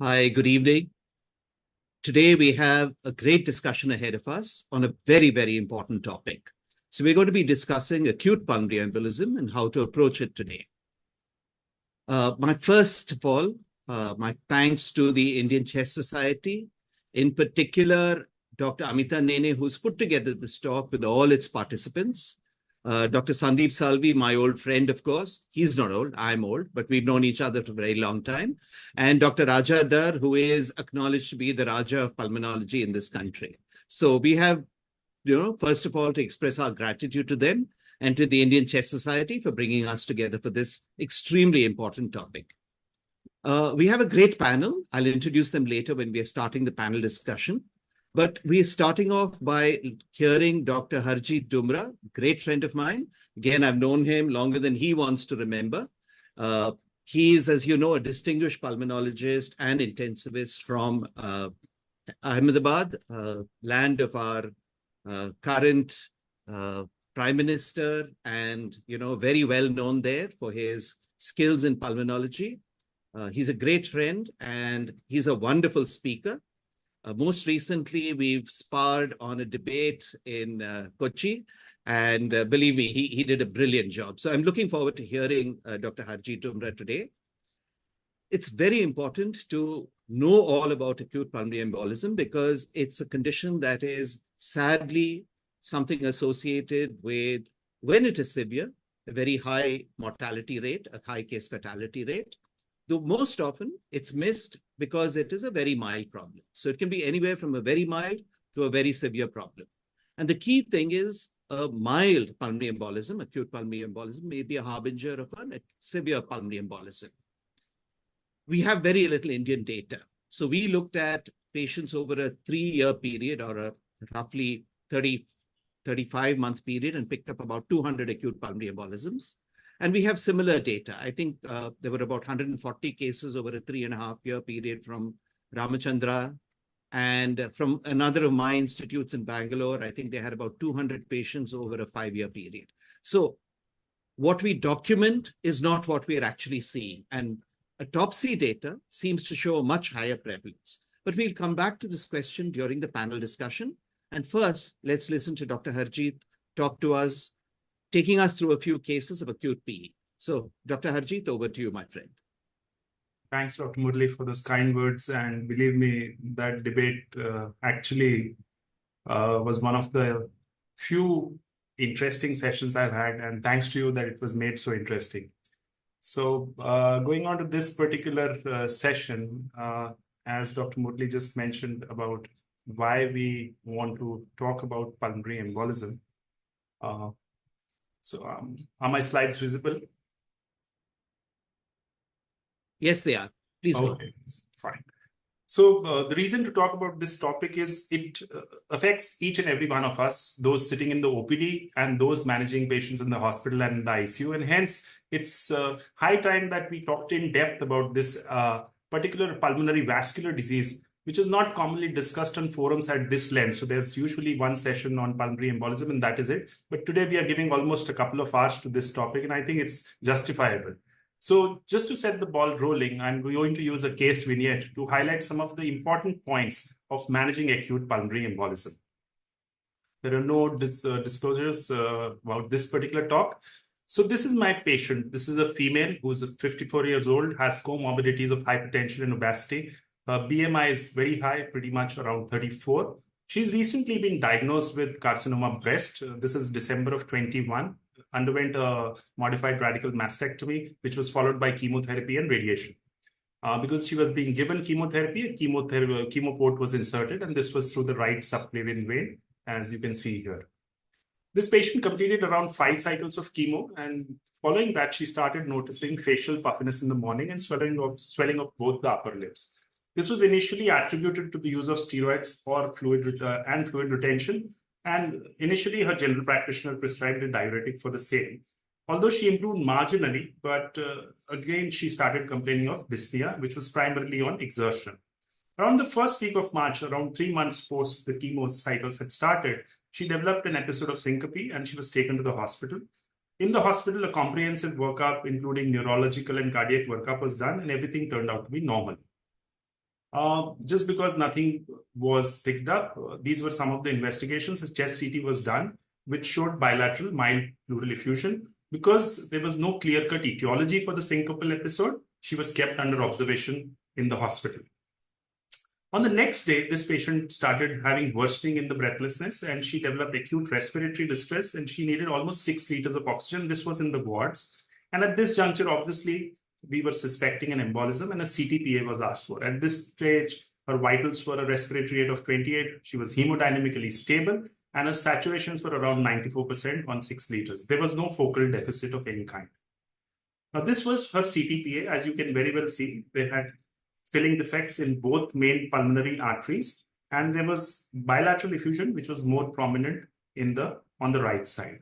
Hi, good evening. Today we have a great discussion ahead of us on a very, very important topic. So we're going to be discussing acute pulmonary embolism and how to approach it today. First of all, my thanks to the Indian Chest Society, in particular, Dr. Amita Nene, who's put together this talk with all its participants. Dr. Sandeep Salvi, my old friend, of course. He's not old, I'm old, but we've known each other for a very long time. And Dr. Raja Dar, who is acknowledged to be the Raja of pulmonology in this country. So we have, first of all, to express our gratitude to them and to the Indian Chest Society for bringing us together for this extremely important topic. We have a great panel. I'll introduce them later when we are starting the panel discussion. But we're starting off by hearing Dr. Harjeet Dumra, great friend of mine. Again, I've known him longer than he wants to remember. He is, as you know, a distinguished pulmonologist and intensivist from Ahmedabad, land of our current Prime Minister, and, very well known there for his skills in pulmonology. He's a great friend and he's a wonderful speaker. Most recently, we've sparred on a debate in Kochi, and believe me, he did a brilliant job. So I'm looking forward to hearing Dr. Harjeet Dumra today. It's very important to know all about acute pulmonary embolism because it's a condition that is sadly something associated with, when it is severe, a very high mortality rate, a high case fatality rate. Though most often it's missed because it is a very mild problem. So it can be anywhere from a very mild to a very severe problem. And the key thing is a mild pulmonary embolism, acute pulmonary embolism, may be a harbinger of a severe pulmonary embolism. We have very little Indian data. So we looked at patients over a 3-year period or a roughly 35-month period and picked up about 200 acute pulmonary embolisms. And we have similar data. I think there were about 140 cases over a 3.5-year period from Ramachandra. And from another of my institutes in Bangalore, I think they had about 200 patients over a 5-year period. So what we document is not what we are actually seeing. And autopsy data seems to show a much higher prevalence. But we'll come back to this question during the panel discussion. And first, let's listen to Dr. Harjeet talk to us, taking us through a few cases of acute PE. So, Dr. Harjeet, over to you, my friend. Thanks, Dr. Murli, for those kind words. And believe me, that debate actually was one of the few interesting sessions I've had. And thanks to you that it was made so interesting. So going on to this particular session, as Dr. Murli just mentioned about why we want to talk about pulmonary embolism. So are my slides visible? Yes, they are. Please go. Okay, fine. So the reason to talk about this topic is it affects each and every one of us, those sitting in the OPD and those managing patients in the hospital and in the ICU. And hence, it's high time that we talked in depth about this particular pulmonary vascular disease, which is not commonly discussed on forums at this length. So there's usually one session on pulmonary embolism and that is it. But today we are giving almost a couple of hours to this topic and I think it's justifiable. So just to set the ball rolling, I'm going to use a case vignette to highlight some of the important points of managing acute pulmonary embolism. There are no disclosures about this particular talk. So this is my patient. This is a female who's 54 years old, has comorbidities of hypertension and obesity. BMI is very high, pretty much around 34. She's recently been diagnosed with carcinoma breast. This is December of 21. Underwent a modified radical mastectomy, which was followed by chemotherapy and radiation. Because she was being given chemotherapy, a chemo port was inserted, and this was through the right subclavian vein, as you can see here. This patient completed around 5 cycles of chemo, and following that, she started noticing facial puffiness in the morning and swelling of both the upper lips. This was initially attributed to the use of steroids or fluid retention, and initially her general practitioner prescribed a diuretic for the same. Although she improved marginally, but again, she started complaining of dyspnea, which was primarily on exertion. Around the first week of March, around 3 months post the chemo cycles had started, she developed an episode of syncope and she was taken to the hospital. In the hospital, a comprehensive workup, including neurological and cardiac workup, was done and everything turned out to be normal. Just because nothing was picked up, these were some of the investigations. A chest CT was done, which showed bilateral mild pleural effusion. Because there was no clear-cut etiology for the syncopal episode, she was kept under observation in the hospital. On the next day, this patient started having worsening in the breathlessness, and she developed acute respiratory distress, and she needed almost 6 liters of oxygen. This was in the wards. And at this juncture, obviously, we were suspecting an embolism, and a CTPA was asked for. At this stage, her vitals were a respiratory rate of 28. She was hemodynamically stable, and her saturations were around 94% on 6 liters. There was no focal deficit of any kind. Now, this was her CTPA. As you can very well see, they had filling defects in both main pulmonary arteries, and there was bilateral effusion, which was more prominent on the right side.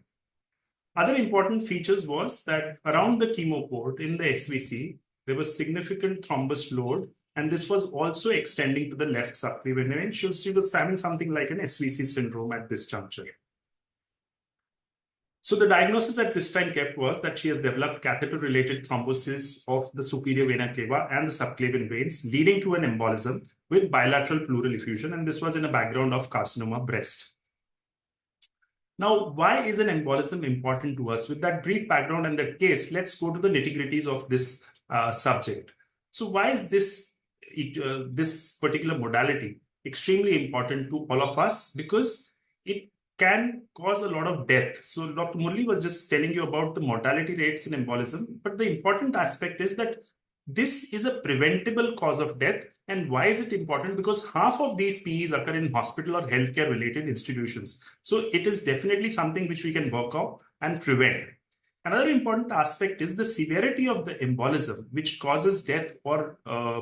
Other important features was that around the chemo port in the SVC, there was significant thrombus load, and this was also extending to the left subclavian vein. She was having something like an SVC syndrome at this juncture. So the diagnosis at this time kept was that she has developed catheter-related thrombosis of the superior vena cava and the subclavian veins, leading to an embolism with bilateral pleural effusion, and this was in a background of carcinoma breast. Now, why is an embolism important to us? With that brief background and that case, let's go to the nitty-gritties of this subject. So why is this particular modality extremely important to all of us? Because it can cause a lot of death. So Dr. Murli was just telling you about the mortality rates in embolism, but the important aspect is that this is a preventable cause of death. And why is it important? Because half of these PEs occur in hospital or healthcare related institutions. So it is definitely something which we can work out and prevent. Another important aspect is the severity of the embolism, which causes death or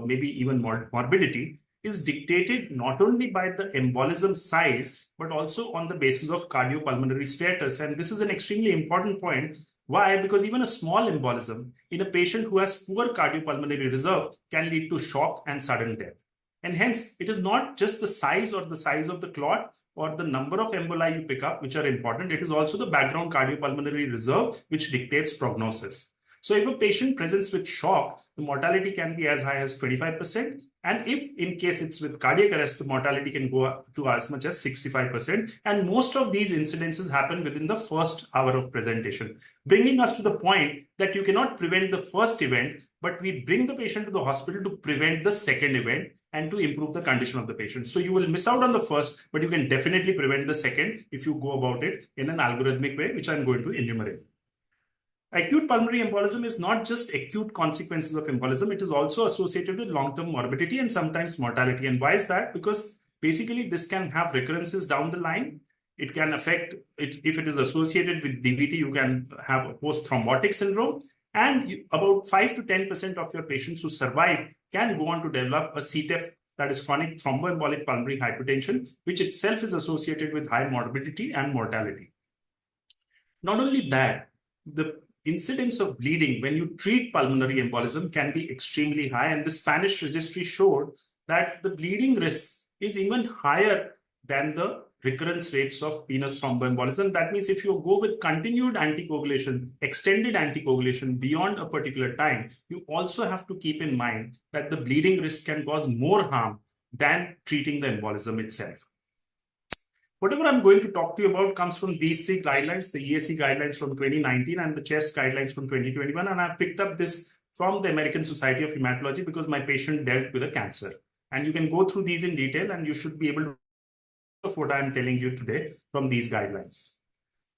maybe even morbidity, is dictated not only by the embolism size, but also on the basis of cardiopulmonary status. And this is an extremely important point. Why? Because even a small embolism in a patient who has poor cardiopulmonary reserve can lead to shock and sudden death. And hence, it is not just the size of the clot or the number of emboli you pick up, which are important. It is also the background cardiopulmonary reserve, which dictates prognosis. So if a patient presents with shock, the mortality can be as high as 25%. And if in case it's with cardiac arrest, the mortality can go up to as much as 65%. And most of these incidences happen within the first hour of presentation, bringing us to the point that you cannot prevent the first event, but we bring the patient to the hospital to prevent the second event and to improve the condition of the patient. So you will miss out on the first, but you can definitely prevent the second if you go about it in an algorithmic way, which I'm going to enumerate. Acute pulmonary embolism is not just acute consequences of embolism, it is also associated with long-term morbidity and sometimes mortality. And why is that? Because basically this can have recurrences down the line. It can affect it if it is associated with DVT, you can have a post-thrombotic syndrome. And about 5 to 10% of your patients who survive can go on to develop a CTEPH, that is chronic thromboembolic pulmonary hypertension, which itself is associated with high morbidity and mortality. Not only that, the incidence of bleeding when you treat pulmonary embolism can be extremely high, and the Spanish registry showed that the bleeding risk is even higher than the recurrence rates of venous thromboembolism. That means if you go with continued anticoagulation, extended anticoagulation beyond a particular time, you also have to keep in mind that the bleeding risk can cause more harm than treating the embolism itself. Whatever I'm going to talk to you about comes from these 3 guidelines, the ESC guidelines from 2019 and the CHEST guidelines from 2021. And I picked up this from the American Society of Hematology because my patient dealt with a cancer. And you can go through these in detail and you should be able to of what I'm telling you today from these guidelines.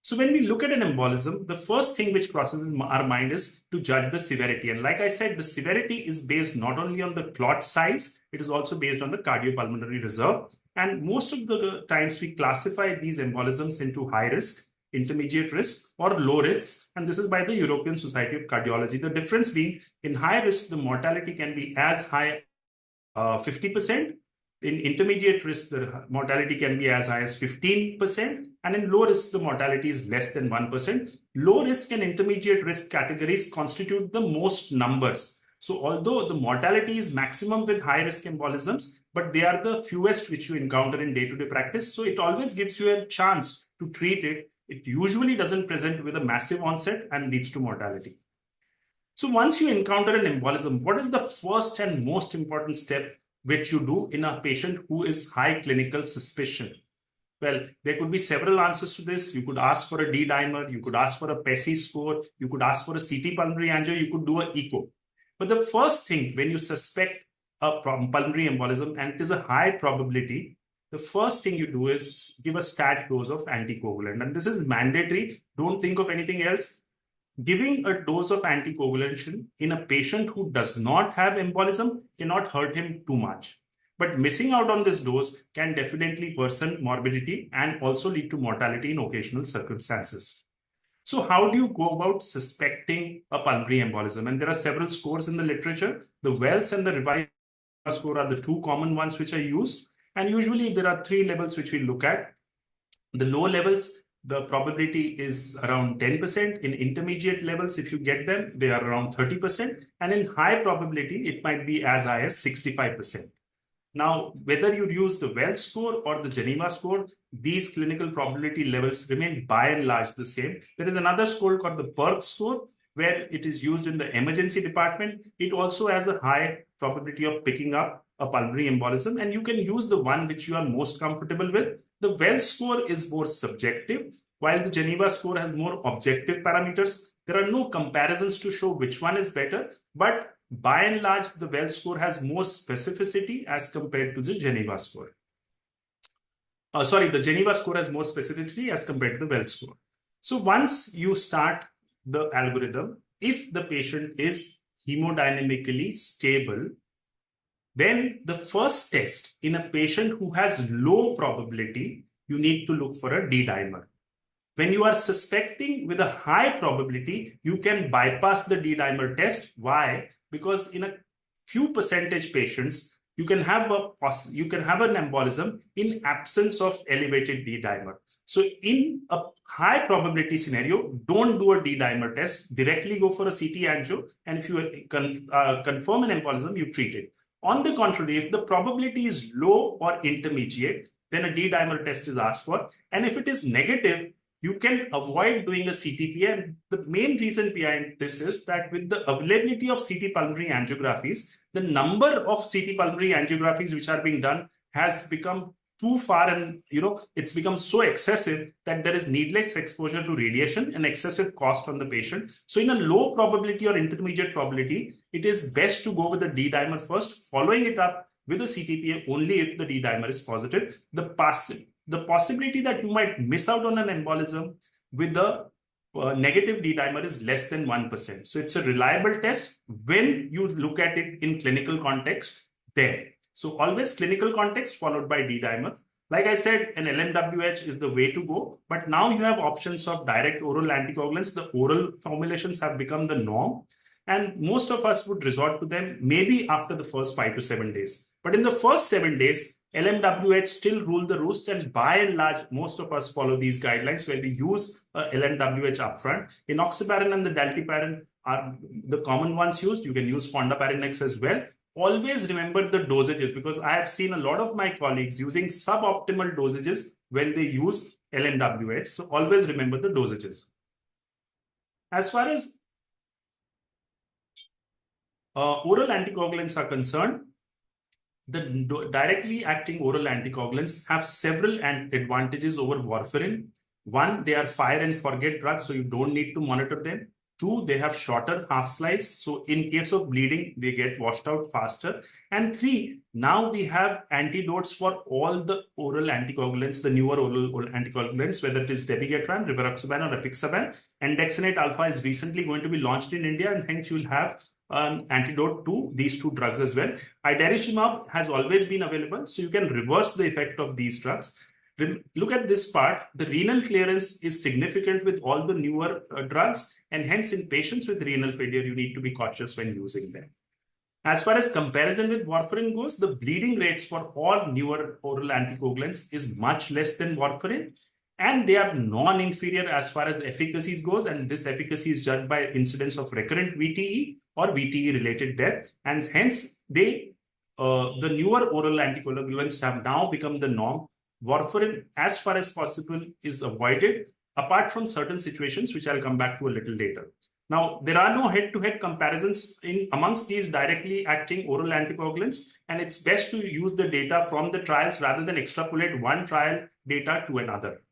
So when we look at an embolism, the first thing which crosses our mind is to judge the severity. And like I said, the severity is based not only on the clot size, it is also based on the cardiopulmonary reserve. And most of the times we classify these embolisms into high risk, intermediate risk, or low risk. And this is by the European Society of Cardiology. The difference being in high risk, the mortality can be as high 50%. In intermediate risk, the mortality can be as high as 15%. And in low risk, the mortality is less than 1%. Low risk and intermediate risk categories constitute the most numbers. So although the mortality is maximum with high risk embolisms, but they are the fewest which you encounter in day-to-day practice. So it always gives you a chance to treat it. It usually doesn't present with a massive onset and leads to mortality. So once you encounter an embolism, what is the first and most important step which you do in a patient who is high clinical suspicion? Well, there could be several answers to this. You could ask for a D-dimer, you could ask for a PESI score, you could ask for a CT pulmonary angio, you could do an echo. But the first thing when you suspect a pulmonary embolism and it is a high probability, the first thing you do is give a stat dose of anticoagulant. And this is mandatory. Don't think of anything else. Giving a dose of anticoagulation in a patient who does not have embolism cannot hurt him too much. But missing out on this dose can definitely worsen morbidity and also lead to mortality in occasional circumstances. So how do you go about suspecting a pulmonary embolism? And there are several scores in the literature. The Wells and the revised score are the two common ones which are used. And usually there are three levels which we look at. The low levels, the probability is around 10%. In intermediate levels, if you get them, they are around 30%. And in high probability, it might be as high as 65%. Now, whether you use the Wells score or the Geneva score, these clinical probability levels remain by and large the same. There is another score called the PERC score, where it is used in the emergency department. It also has a high probability of picking up a pulmonary embolism, and you can use the one which you are most comfortable with. The Wells score is more subjective, while the Geneva score has more objective parameters. There are no comparisons to show which one is better, but by and large, the Wells score has more specificity as compared to the Geneva score. The Geneva score has more specificity as compared to the Wells score. So once you start the algorithm, if the patient is hemodynamically stable, then the first test in a patient who has low probability, you need to look for a D-dimer. When you are suspecting with a high probability, you can bypass the D-dimer test. Why? Because in a few percentage patients, you can have an embolism in absence of elevated D-dimer. So in a high probability scenario, don't do a D-dimer test. Directly go for a CT angio, and if you confirm an embolism, you treat it. On the contrary, if the probability is low or intermediate, then a D-dimer test is asked for. And if it is negative, you can avoid doing a CTPA. And the main reason behind this is that with the availability of CT pulmonary angiographies, the number of CT pulmonary angiographies which are being done has become too far, and it's become so excessive that there is needless exposure to radiation and excessive cost on the patient. So in a low probability or intermediate probability, it is best to go with the D-dimer first, following it up with a CTPA only if the D-dimer is positive. The possibility that you might miss out on an embolism with the negative D-dimer is less than 1%. So it's a reliable test when you look at it in clinical context there. So always clinical context followed by D-dimer. Like I said, an LMWH is the way to go. But now you have options of direct oral anticoagulants. The oral formulations have become the norm. And most of us would resort to them maybe after the first 5 to 7 days. But in the first 7 days, LMWH still rule the roost, and by and large, most of us follow these guidelines where we use LMWH upfront. Enoxaparin and the dalteparin are the common ones used. You can use fondaparinux as well. Always remember the dosages, because I have seen a lot of my colleagues using suboptimal dosages when they use LMWH. So always remember the dosages. As far as oral anticoagulants are concerned, the directly acting oral anticoagulants have several advantages over warfarin. One, they are fire and forget drugs, so you don't need to monitor them. Two, they have shorter half-lives, so in case of bleeding, they get washed out faster. And three, now we have antidotes for all the oral anticoagulants, the newer oral anticoagulants, whether it is dabigatran, rivaroxaban, or apixaban. And Andexanate alpha is recently going to be launched in India, and hence you will have an antidote to these two drugs as well. Idarucimab has always been available, so you can reverse the effect of these drugs. Look at this part. The renal clearance is significant with all the newer drugs, and hence in patients with renal failure, you need to be cautious when using them. As far as comparison with warfarin goes, the bleeding rates for all newer oral anticoagulants is much less than warfarin, and they are non-inferior as far as efficacy goes, and this efficacy is judged by incidence of recurrent VTE or VTE-related death, and hence the newer oral anticoagulants have now become the norm. Warfarin, as far as possible, is avoided, apart from certain situations, which I'll come back to a little later. Now, there are no head-to-head comparisons amongst these directly acting oral anticoagulants, and it's best to use the data from the trials rather than extrapolate one trial data to another.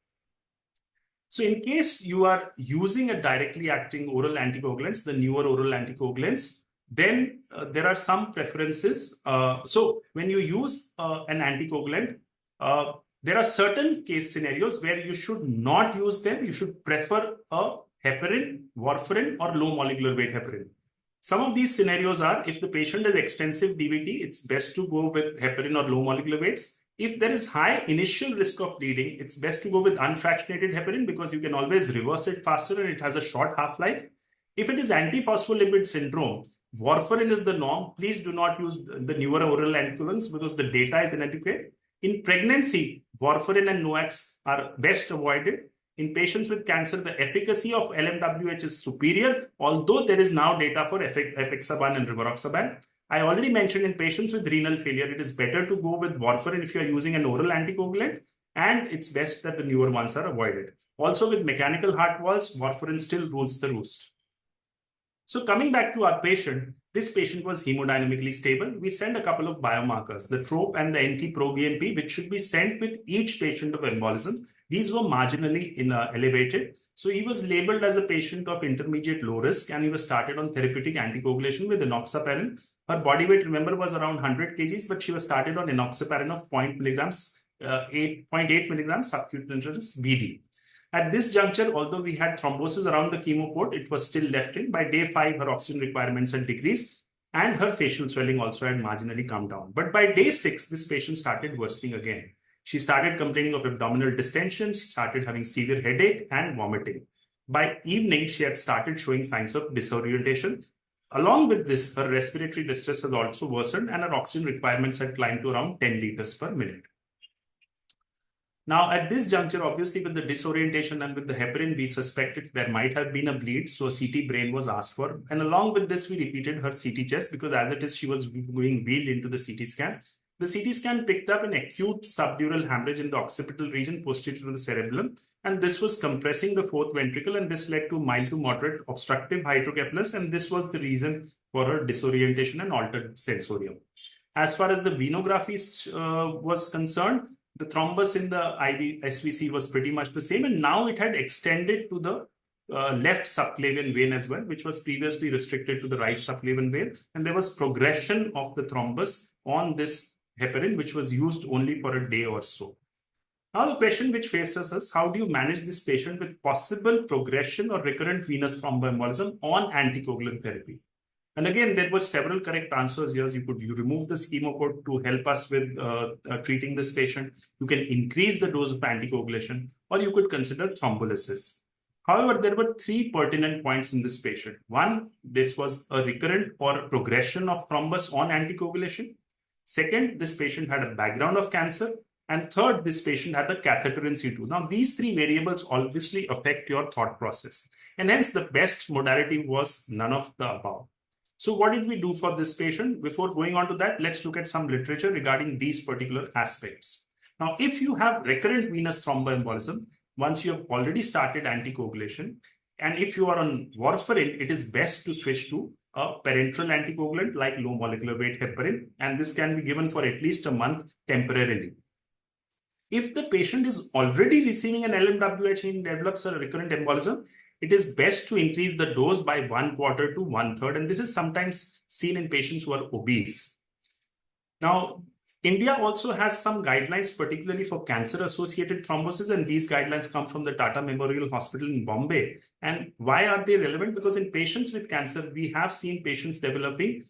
So in case you are using a directly acting oral anticoagulants, the newer oral anticoagulants, then there are some preferences. So when you use an anticoagulant, there are certain case scenarios where you should not use them. You should prefer a heparin, warfarin, or low molecular weight heparin. Some of these scenarios are, if the patient has extensive DVT, it's best to go with heparin or low molecular weights. If there is high initial risk of bleeding, it's best to go with unfractionated heparin because you can always reverse it faster and it has a short half-life. If it is antiphospholipid syndrome, warfarin is the norm. Please do not use the newer oral anticoagulants because the data is inadequate. In pregnancy, warfarin and NOACs are best avoided. In patients with cancer, the efficacy of LMWH is superior, although there is now data for apixaban and rivaroxaban. I already mentioned in patients with renal failure, it is better to go with warfarin if you are using an oral anticoagulant, and it's best that the newer ones are avoided. Also with mechanical heart valves, warfarin still rules the roost. So coming back to our patient, this patient was hemodynamically stable. We sent a couple of biomarkers, the TROP and the NT-proBNP, which should be sent with each patient of embolism. These were marginally elevated. So he was labeled as a patient of intermediate low risk and he was started on therapeutic anticoagulation with enoxaparin. Her body weight, remember, was around 100 kgs, but she was started on enoxaparin of 0.8 milligrams subcutaneous BD. At this juncture, although we had thrombosis around the chemo port, it was still left in. By day 5, her oxygen requirements had decreased and her facial swelling also had marginally come down. But by day 6, this patient started worsening again. She started complaining of abdominal distension, she started having severe headache and vomiting. By evening, she had started showing signs of disorientation. Along with this, her respiratory distress has also worsened and her oxygen requirements had climbed to around 10 liters per minute. Now, at this juncture, obviously, with the disorientation and with the heparin, we suspected there might have been a bleed. So a CT brain was asked for. And along with this, we repeated her CT chest because as it is, she was being wheeled into the CT scan. The CT scan picked up an acute subdural hemorrhage in the occipital region posterior to the cerebellum. And this was compressing the fourth ventricle. And this led to mild to moderate obstructive hydrocephalus. And this was the reason for her disorientation and altered sensorium. As far as the venography was concerned, the thrombus in the IV SVC was pretty much the same, and now it had extended to the left subclavian vein as well, which was previously restricted to the right subclavian vein. And there was progression of the thrombus on this heparin, which was used only for a day or so. Now, the question which faces us, how do you manage this patient with possible progression or recurrent venous thromboembolism on anticoagulant therapy? And again, there were several correct answers here. You remove the 𝐾𝐚 to help us with treating this patient. You can increase the dose of anticoagulation, or you could consider thrombolysis. However, there were 3 pertinent points in this patient. One, this was a recurrent or progression of thrombus on anticoagulation. Second, this patient had a background of cancer. And third, this patient had a catheter in situ. Now, these 3 variables obviously affect your thought process. And hence, the best modality was none of the above. So what did we do for this patient? Before going on to that, let's look at some literature regarding these particular aspects. Now, if you have recurrent venous thromboembolism, once you have already started anticoagulation, and if you are on warfarin, it is best to switch to a parenteral anticoagulant like low molecular weight heparin, and this can be given for at least a month temporarily. If the patient is already receiving an LMWH and develops a recurrent embolism, it is best to increase the dose by 1/4 to 1/3. And this is sometimes seen in patients who are obese. Now, India also has some guidelines, particularly for cancer-associated thrombosis. And these guidelines come from the Tata Memorial Hospital in Bombay. And why are they relevant? Because in patients with cancer, we have seen patients developing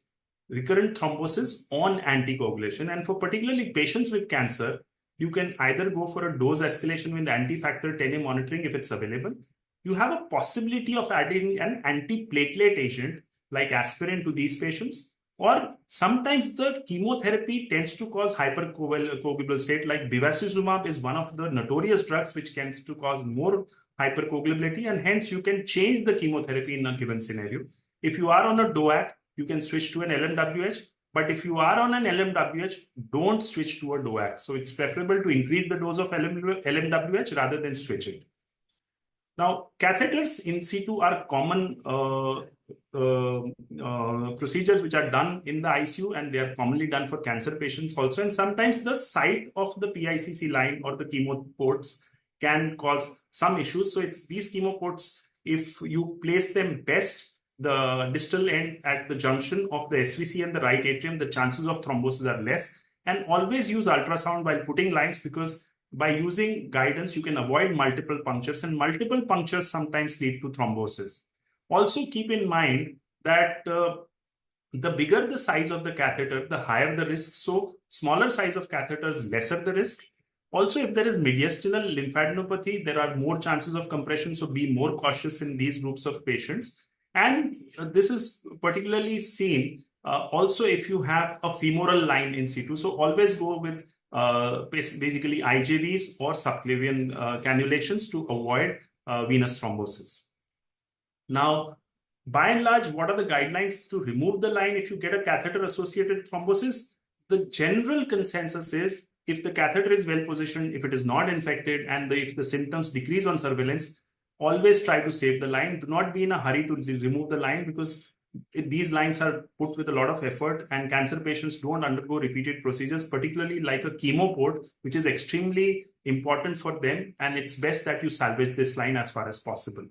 recurrent thrombosis on anticoagulation. And for particularly patients with cancer, you can either go for a dose escalation with anti-factor 10A monitoring if it's available. You have a possibility of adding an antiplatelet agent like aspirin to these patients, or sometimes the chemotherapy tends to cause hypercoagulable state, like bevacizumab is one of the notorious drugs which tends to cause more hypercoagulability, and hence you can change the chemotherapy in a given scenario. If you are on a DOAC, you can switch to an LMWH, but if you are on an LMWH, don't switch to a DOAC. So it's preferable to increase the dose of LMWH rather than switch it. Now, catheters in situ are common procedures which are done in the ICU, and they are commonly done for cancer patients also. And sometimes the site of the PICC line or the chemo ports can cause some issues. So it's these chemo ports, if you place them best, the distal end at the junction of the SVC and the right atrium, the chances of thrombosis are less. And always use ultrasound while putting lines, because by using guidance, you can avoid multiple punctures, and multiple punctures sometimes lead to thrombosis. Also keep in mind that the bigger the size of the catheter, the higher the risk. So smaller size of catheters, lesser the risk. Also, if there is mediastinal lymphadenopathy, there are more chances of compression. So be more cautious in these groups of patients. And this is particularly seen also if you have a femoral line in situ. So always go with basically IJVs or subclavian cannulations to avoid venous thrombosis. Now, by and large, what are the guidelines to remove the line if you get a catheter-associated thrombosis? The general consensus is, if the catheter is well positioned, if it is not infected, and if the symptoms decrease on surveillance, always try to save the line. Do not be in a hurry to remove the line, because these lines are put with a lot of effort, and cancer patients don't undergo repeated procedures, particularly like a chemo port, which is extremely important for them. And it's best that you salvage this line as far as possible.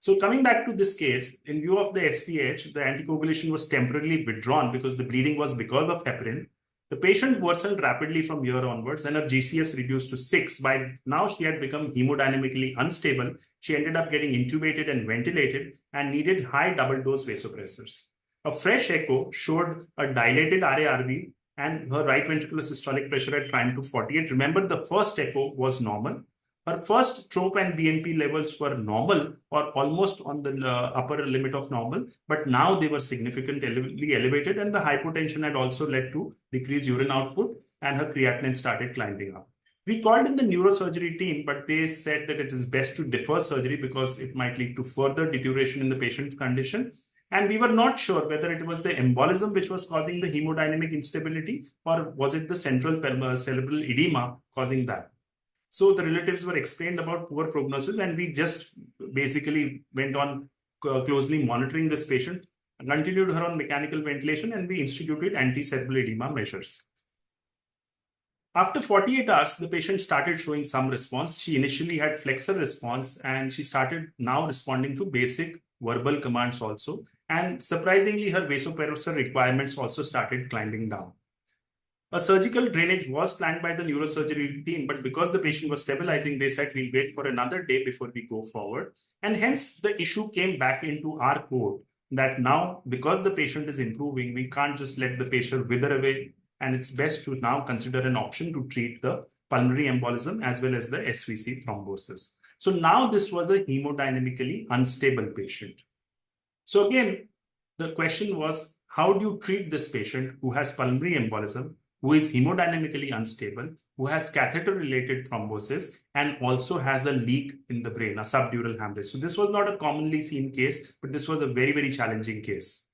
So coming back to this case, in view of the SPH, the anticoagulation was temporarily withdrawn because the bleeding was because of heparin. The patient worsened rapidly from here onwards, and her GCS reduced to 6. By now, she had become hemodynamically unstable. She ended up getting intubated and ventilated and needed high double-dose vasopressors. A fresh echo showed a dilated RARV, and her right ventricular systolic pressure had climbed to 48. Remember, the first echo was normal. Her first TROP and BNP levels were normal, or almost on the upper limit of normal, but now they were significantly elevated, and the hypotension had also led to decreased urine output, and her creatinine started climbing up. We called in the neurosurgery team, but they said that it is best to defer surgery because it might lead to further deterioration in the patient's condition. And we were not sure whether it was the embolism which was causing the hemodynamic instability, or was it the central cerebral edema causing that. So the relatives were explained about poor prognosis, and we just basically went on closely monitoring this patient, continued her on mechanical ventilation, and we instituted anti-cerebral edema measures. After 48 hours, the patient started showing some response. She initially had flexor response, and she started now responding to basic verbal commands also. And surprisingly, her vasopressor requirements also started climbing down. A surgical drainage was planned by the neurosurgery team, but because the patient was stabilizing, they said we'll wait for another day before we go forward. And hence the issue came back into our court that now, because the patient is improving, we can't just let the patient wither away. And it's best to now consider an option to treat the pulmonary embolism as well as the SVC thrombosis. So now this was a hemodynamically unstable patient. So again, the question was, how do you treat this patient who has pulmonary embolism, who is hemodynamically unstable, who has catheter-related thrombosis, and also has a leak in the brain, a subdural hemorrhage? So this was not a commonly seen case, but this was a very, very challenging case.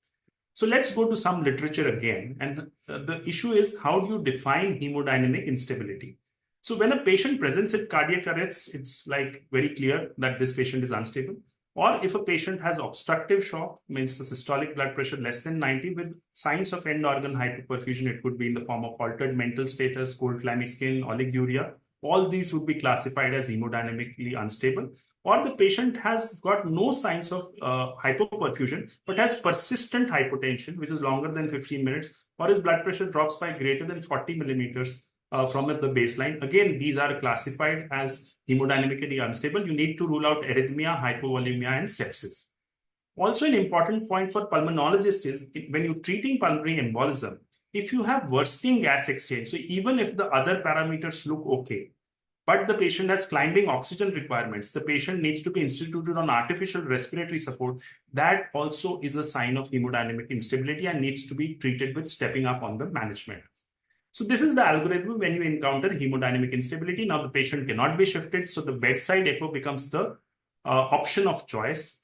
So let's go to some literature again. And the issue is, how do you define hemodynamic instability? So when a patient presents with cardiac arrest, it's like very clear that this patient is unstable. Or if a patient has obstructive shock, means the systolic blood pressure less than 90 with signs of end organ hypoperfusion, it could be in the form of altered mental status, cold clammy skin, oliguria. All these would be classified as hemodynamically unstable. Or the patient has got no signs of hypoperfusion, but has persistent hypotension, which is longer than 15 minutes, or his blood pressure drops by greater than 40 millimeters from the baseline. Again, these are classified as hemodynamically unstable. You need to rule out arrhythmia, hypovolemia, and sepsis. Also, an important point for pulmonologists is when you're treating pulmonary embolism, if you have worsening gas exchange, so even if the other parameters look okay, but the patient has climbing oxygen requirements, the patient needs to be instituted on artificial respiratory support, that also is a sign of hemodynamic instability and needs to be treated with stepping up on the management. So this is the algorithm when you encounter hemodynamic instability. Now the patient cannot be shifted, so the bedside echo becomes the option of choice.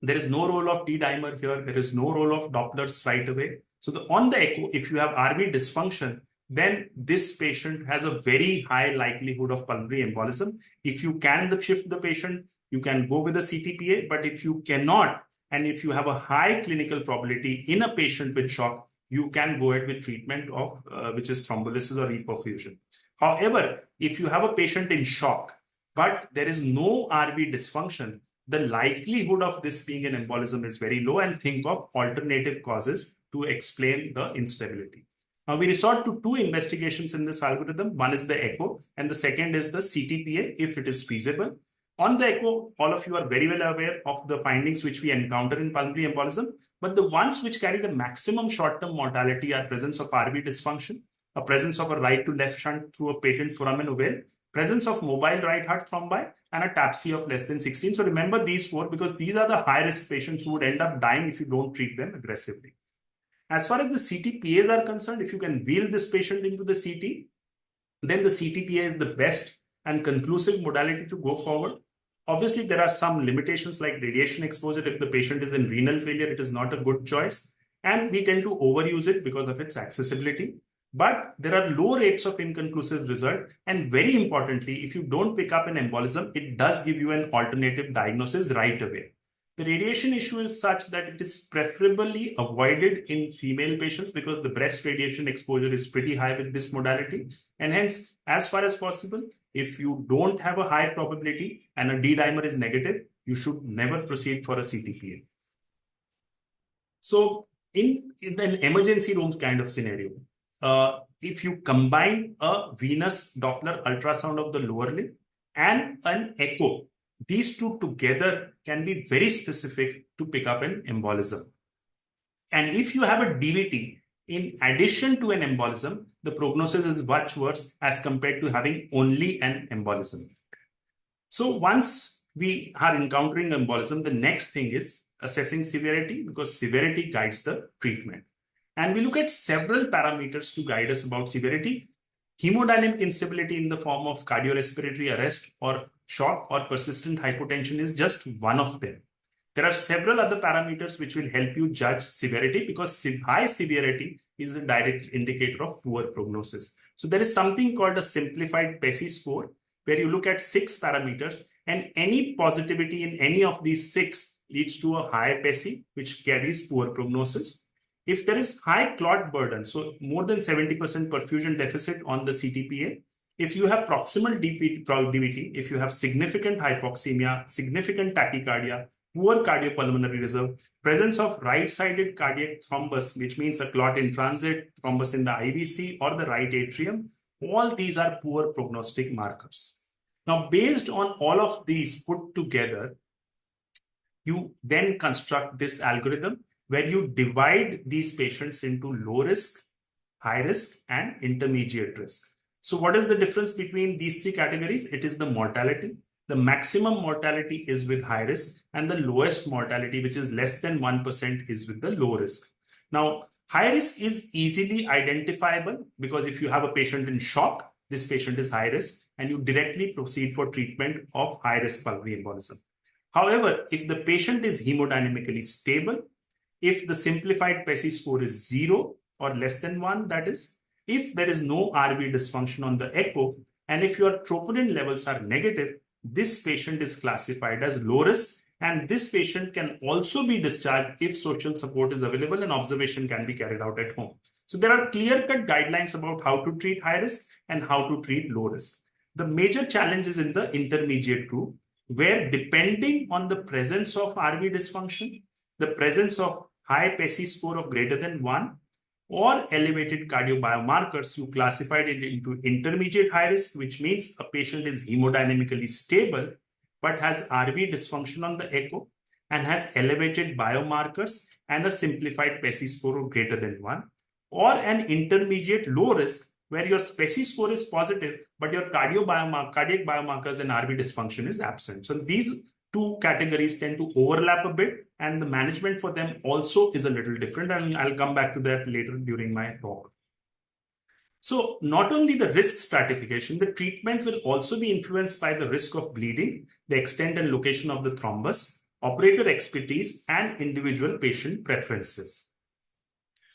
There is no role of D-dimer here. There is no role of Dopplers right away. So on the echo, if you have RV dysfunction, then this patient has a very high likelihood of pulmonary embolism. If you can shift the patient, you can go with a CTPA. But if you cannot, and if you have a high clinical probability in a patient with shock, you can go ahead with treatment of which is thrombolysis or reperfusion. However, if you have a patient in shock, but there is no RV dysfunction, the likelihood of this being an embolism is very low, and think of alternative causes to explain the instability. Now, we resort to two investigations in this algorithm. One is the echo, and the second is the CTPA, if it is feasible. On the echo, all of you are very well aware of the findings which we encounter in pulmonary embolism, but the ones which carry the maximum short-term mortality are presence of RV dysfunction, a presence of a right to left shunt through a patent foramen ovale, presence of mobile right heart thrombi, and a TAPC of less than 16. So remember these four, because these are the high-risk patients who would end up dying if you don't treat them aggressively. As far as the CTPAs are concerned, if you can wheel this patient into the CT, then the CTPA is the best and conclusive modality to go forward. Obviously, there are some limitations like radiation exposure. If the patient is in renal failure, it is not a good choice. And we tend to overuse it because of its accessibility. But there are low rates of inconclusive result. And very importantly, if you don't pick up an embolism, it does give you an alternative diagnosis right away. The radiation issue is such that it is preferably avoided in female patients because the breast radiation exposure is pretty high with this modality. And hence, as far as possible, if you don't have a high probability and a D-dimer is negative, you should never proceed for a CTPA. So in an emergency room kind of scenario, if you combine a venous Doppler ultrasound of the lower limb and an echo, these two together can be very specific to pick up an embolism. And if you have a DVT in addition to an embolism, the prognosis is much worse as compared to having only an embolism. So once we are encountering embolism, the next thing is assessing severity, because severity guides the treatment. And we look at several parameters to guide us about severity. Hemodynamic instability in the form of cardiorespiratory arrest or shock or persistent hypotension is just one of them. There are several other parameters which will help you judge severity, because high severity is a direct indicator of poor prognosis. So there is something called a simplified PESI score, where you look at 6 parameters, and any positivity in any of these 6 leads to a high PESI, which carries poor prognosis. If there is high clot burden, so more than 70% perfusion deficit on the CTPA, if you have proximal DVT, if you have significant hypoxemia, significant tachycardia, poor cardiopulmonary reserve, presence of right-sided cardiac thrombus, which means a clot in transit, thrombus in the IVC or the right atrium, all these are poor prognostic markers. Now, based on all of these put together, you then construct this algorithm where you divide these patients into low risk, high risk, and intermediate risk. So what is the difference between these 3 categories? It is the mortality. The maximum mortality is with high risk, and the lowest mortality, which is less than 1%, is with the low risk. Now, high risk is easily identifiable because if you have a patient in shock, this patient is high risk, and you directly proceed for treatment of high risk pulmonary embolism. However, if the patient is hemodynamically stable, if the simplified PESI score is 0 or less than 1, that is, if there is no RV dysfunction on the echo, and if your troponin levels are negative, this patient is classified as low risk, and this patient can also be discharged if social support is available and observation can be carried out at home. So there are clear-cut guidelines about how to treat high risk and how to treat low risk. The major challenge is in the intermediate group, where depending on the presence of RV dysfunction, the presence of high PESI score of greater than 1, or elevated cardiobiomarkers, you classified it into intermediate high risk, which means a patient is hemodynamically stable but has RV dysfunction on the echo and has elevated biomarkers and a simplified PESI score of greater than 1, or an intermediate low risk where your PESI score is positive but your cardiac biomarkers and RV dysfunction is absent. So these 2 categories tend to overlap a bit, and the management for them also is a little different, and I'll come back to that later during my talk. So not only the risk stratification, the treatment will also be influenced by the risk of bleeding, the extent and location of the thrombus, operator expertise, and individual patient preferences.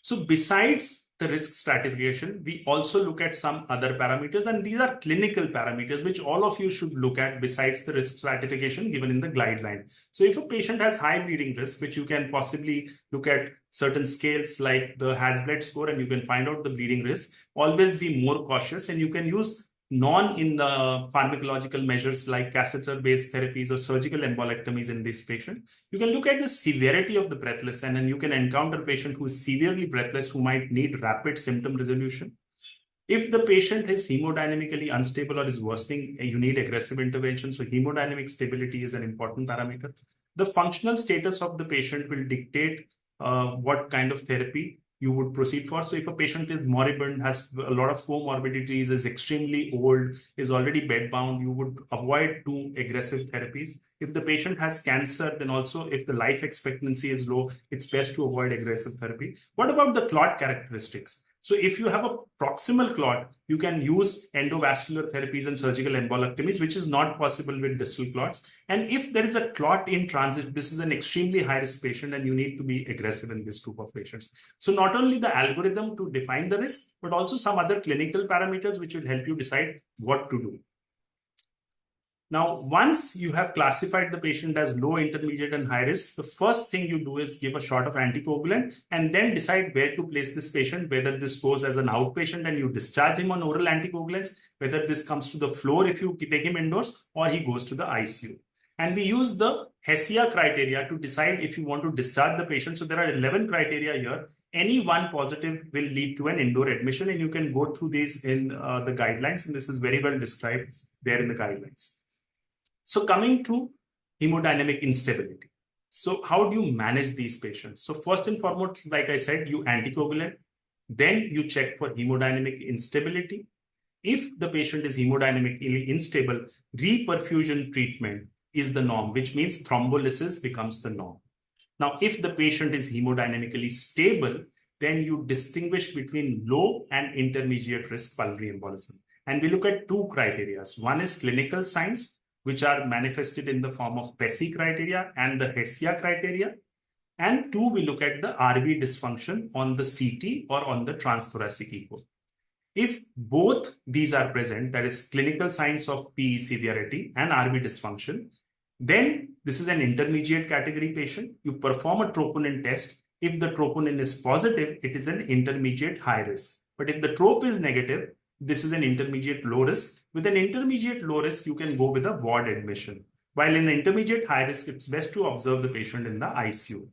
So besides the risk stratification, we also look at some other parameters, and these are clinical parameters which all of you should look at besides the risk stratification given in the guideline. So if a patient has high bleeding risk, which you can possibly look at certain scales like the Hasbled score, and you can find out the bleeding risk, always be more cautious, and you can use non-pharmacological measures like catheter-based therapies or surgical embolectomies in this patient. You can look at the severity of the breathless, and then you can encounter a patient who is severely breathless who might need rapid symptom resolution. If the patient is hemodynamically unstable or is worsening, you need aggressive intervention. So hemodynamic stability is an important parameter. The functional status of the patient will dictate what kind of therapy you would proceed for. So if a patient is moribund, has a lot of comorbidities, is extremely old, is already bedbound, you would avoid too aggressive therapies. If the patient has cancer, then also if the life expectancy is low, it's best to avoid aggressive therapy. What about the clot characteristics? So if you have a proximal clot, you can use endovascular therapies and surgical embolectomies, which is not possible with distal clots. And if there is a clot in transit, this is an extremely high-risk patient, and you need to be aggressive in this group of patients. So not only the algorithm to define the risk, but also some other clinical parameters which will help you decide what to do. Now, once you have classified the patient as low, intermediate, and high risk, the first thing you do is give a shot of anticoagulant and then decide where to place this patient, whether this goes as an outpatient and you discharge him on oral anticoagulants, whether this comes to the floor if you take him indoors, or he goes to the ICU. And we use the HESIA criteria to decide if you want to discharge the patient. So there are 11 criteria here. Any one positive will lead to an indoor admission, and you can go through these in the guidelines, and this is very well described there in the guidelines. So coming to hemodynamic instability. So how do you manage these patients? So first and foremost, like I said, you anticoagulant, then you check for hemodynamic instability. If the patient is hemodynamically unstable, reperfusion treatment is the norm, which means thrombolysis becomes the norm. Now, if the patient is hemodynamically stable, then you distinguish between low and intermediate risk pulmonary embolism. And we look at two criteria. One is clinical signs, which are manifested in the form of PESI criteria and the HESIA criteria. And two, we look at the RV dysfunction on the CT or on the transthoracic echo. If both these are present, that is clinical signs of PE severity and RV dysfunction, then this is an intermediate category patient. You perform a troponin test. If the troponin is positive, it is an intermediate high risk. But if the trop is negative, this is an intermediate low risk. With an intermediate low risk, you can go with a ward admission. While in intermediate high risk, it's best to observe the patient in the ICU.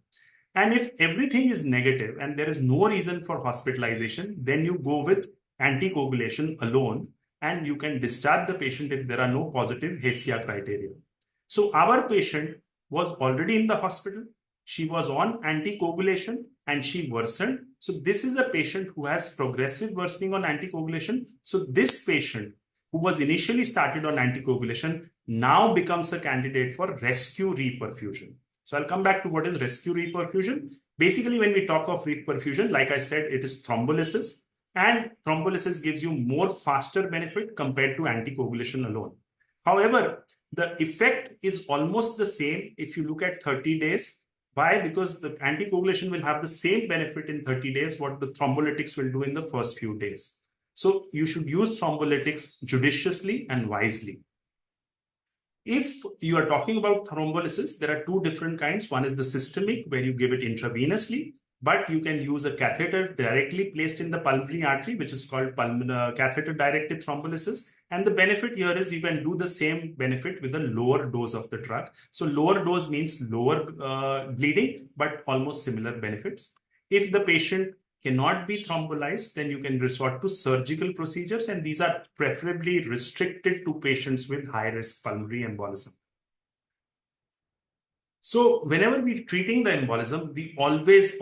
And if everything is negative and there is no reason for hospitalization, then you go with anticoagulation alone, and you can discharge the patient if there are no positive HESIA criteria. So our patient was already in the hospital. She was on anticoagulation and she worsened. So this is a patient who has progressive worsening on anticoagulation. So this patient who was initially started on anticoagulation now becomes a candidate for rescue reperfusion. So I'll come back to what is rescue reperfusion. Basically, when we talk of reperfusion, like I said, it is thrombolysis, and thrombolysis gives you more faster benefit compared to anticoagulation alone. However, the effect is almost the same if you look at 30 days. Why? Because the anticoagulation will have the same benefit in 30 days what the thrombolytics will do in the first few days. So you should use thrombolytics judiciously and wisely. If you are talking about thrombolysis, there are two different kinds. One is the systemic, where you give it intravenously, but you can use a catheter directly placed in the pulmonary artery, which is called catheter-directed thrombolysis. And the benefit here is you can do the same benefit with a lower dose of the drug. So lower dose means lower bleeding, but almost similar benefits. If the patient cannot be thrombolized, then you can resort to surgical procedures, and these are preferably restricted to patients with high-risk pulmonary embolism. So whenever we're treating the embolism, we always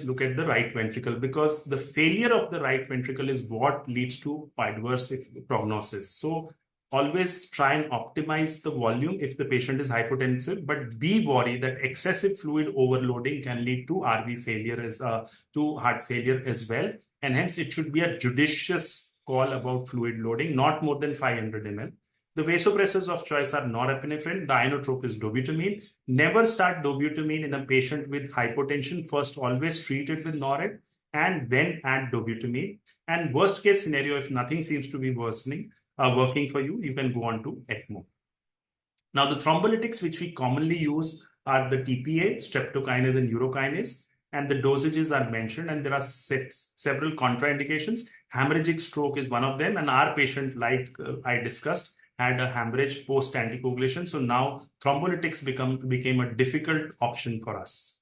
look at the right ventricle, because the failure of the right ventricle is what leads to adverse prognosis. So always try and optimize the volume if the patient is hypotensive, but be worried that excessive fluid overloading can lead to RV failure, to heart failure as well. And hence it should be a judicious call about fluid loading, not more than 500 ml. The vasopressors of choice are norepinephrine. The inotrope is dobutamine. Never start dobutamine in a patient with hypotension. First, always treat it with Norep. and then add dobutamine. And worst case scenario, if nothing seems to be working for you, you can go on to ECMO. Now, the thrombolytics which we commonly use are the TPA, streptokinase and urokinase, and the dosages are mentioned, and there are several contraindications. Hemorrhagic stroke is one of them, and our patient, like I discussed, had a hemorrhage post-anticoagulation. So now thrombolytics became a difficult option for us.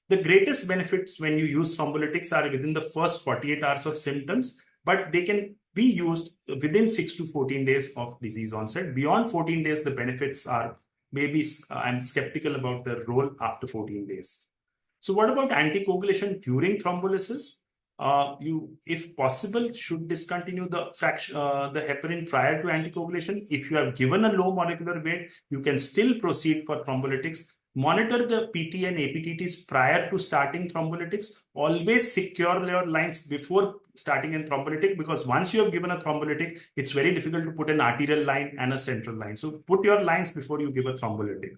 The greatest benefits when you use thrombolytics are within the first 48 hours of symptoms, but they can be used within 6 to 14 days of disease onset. Beyond 14 days, the benefits are maybe, I'm skeptical about the role after 14 days. So what about anticoagulation during thrombolysis? You, if possible, should discontinue the heparin prior to anticoagulation. If you have given a low molecular weight, you can still proceed for thrombolytics. Monitor the PT and APTTs prior to starting thrombolytics. Always secure your lines before starting a thrombolytic, because once you have given a thrombolytic, it's very difficult to put an arterial line and a central line. So put your lines before you give a thrombolytic.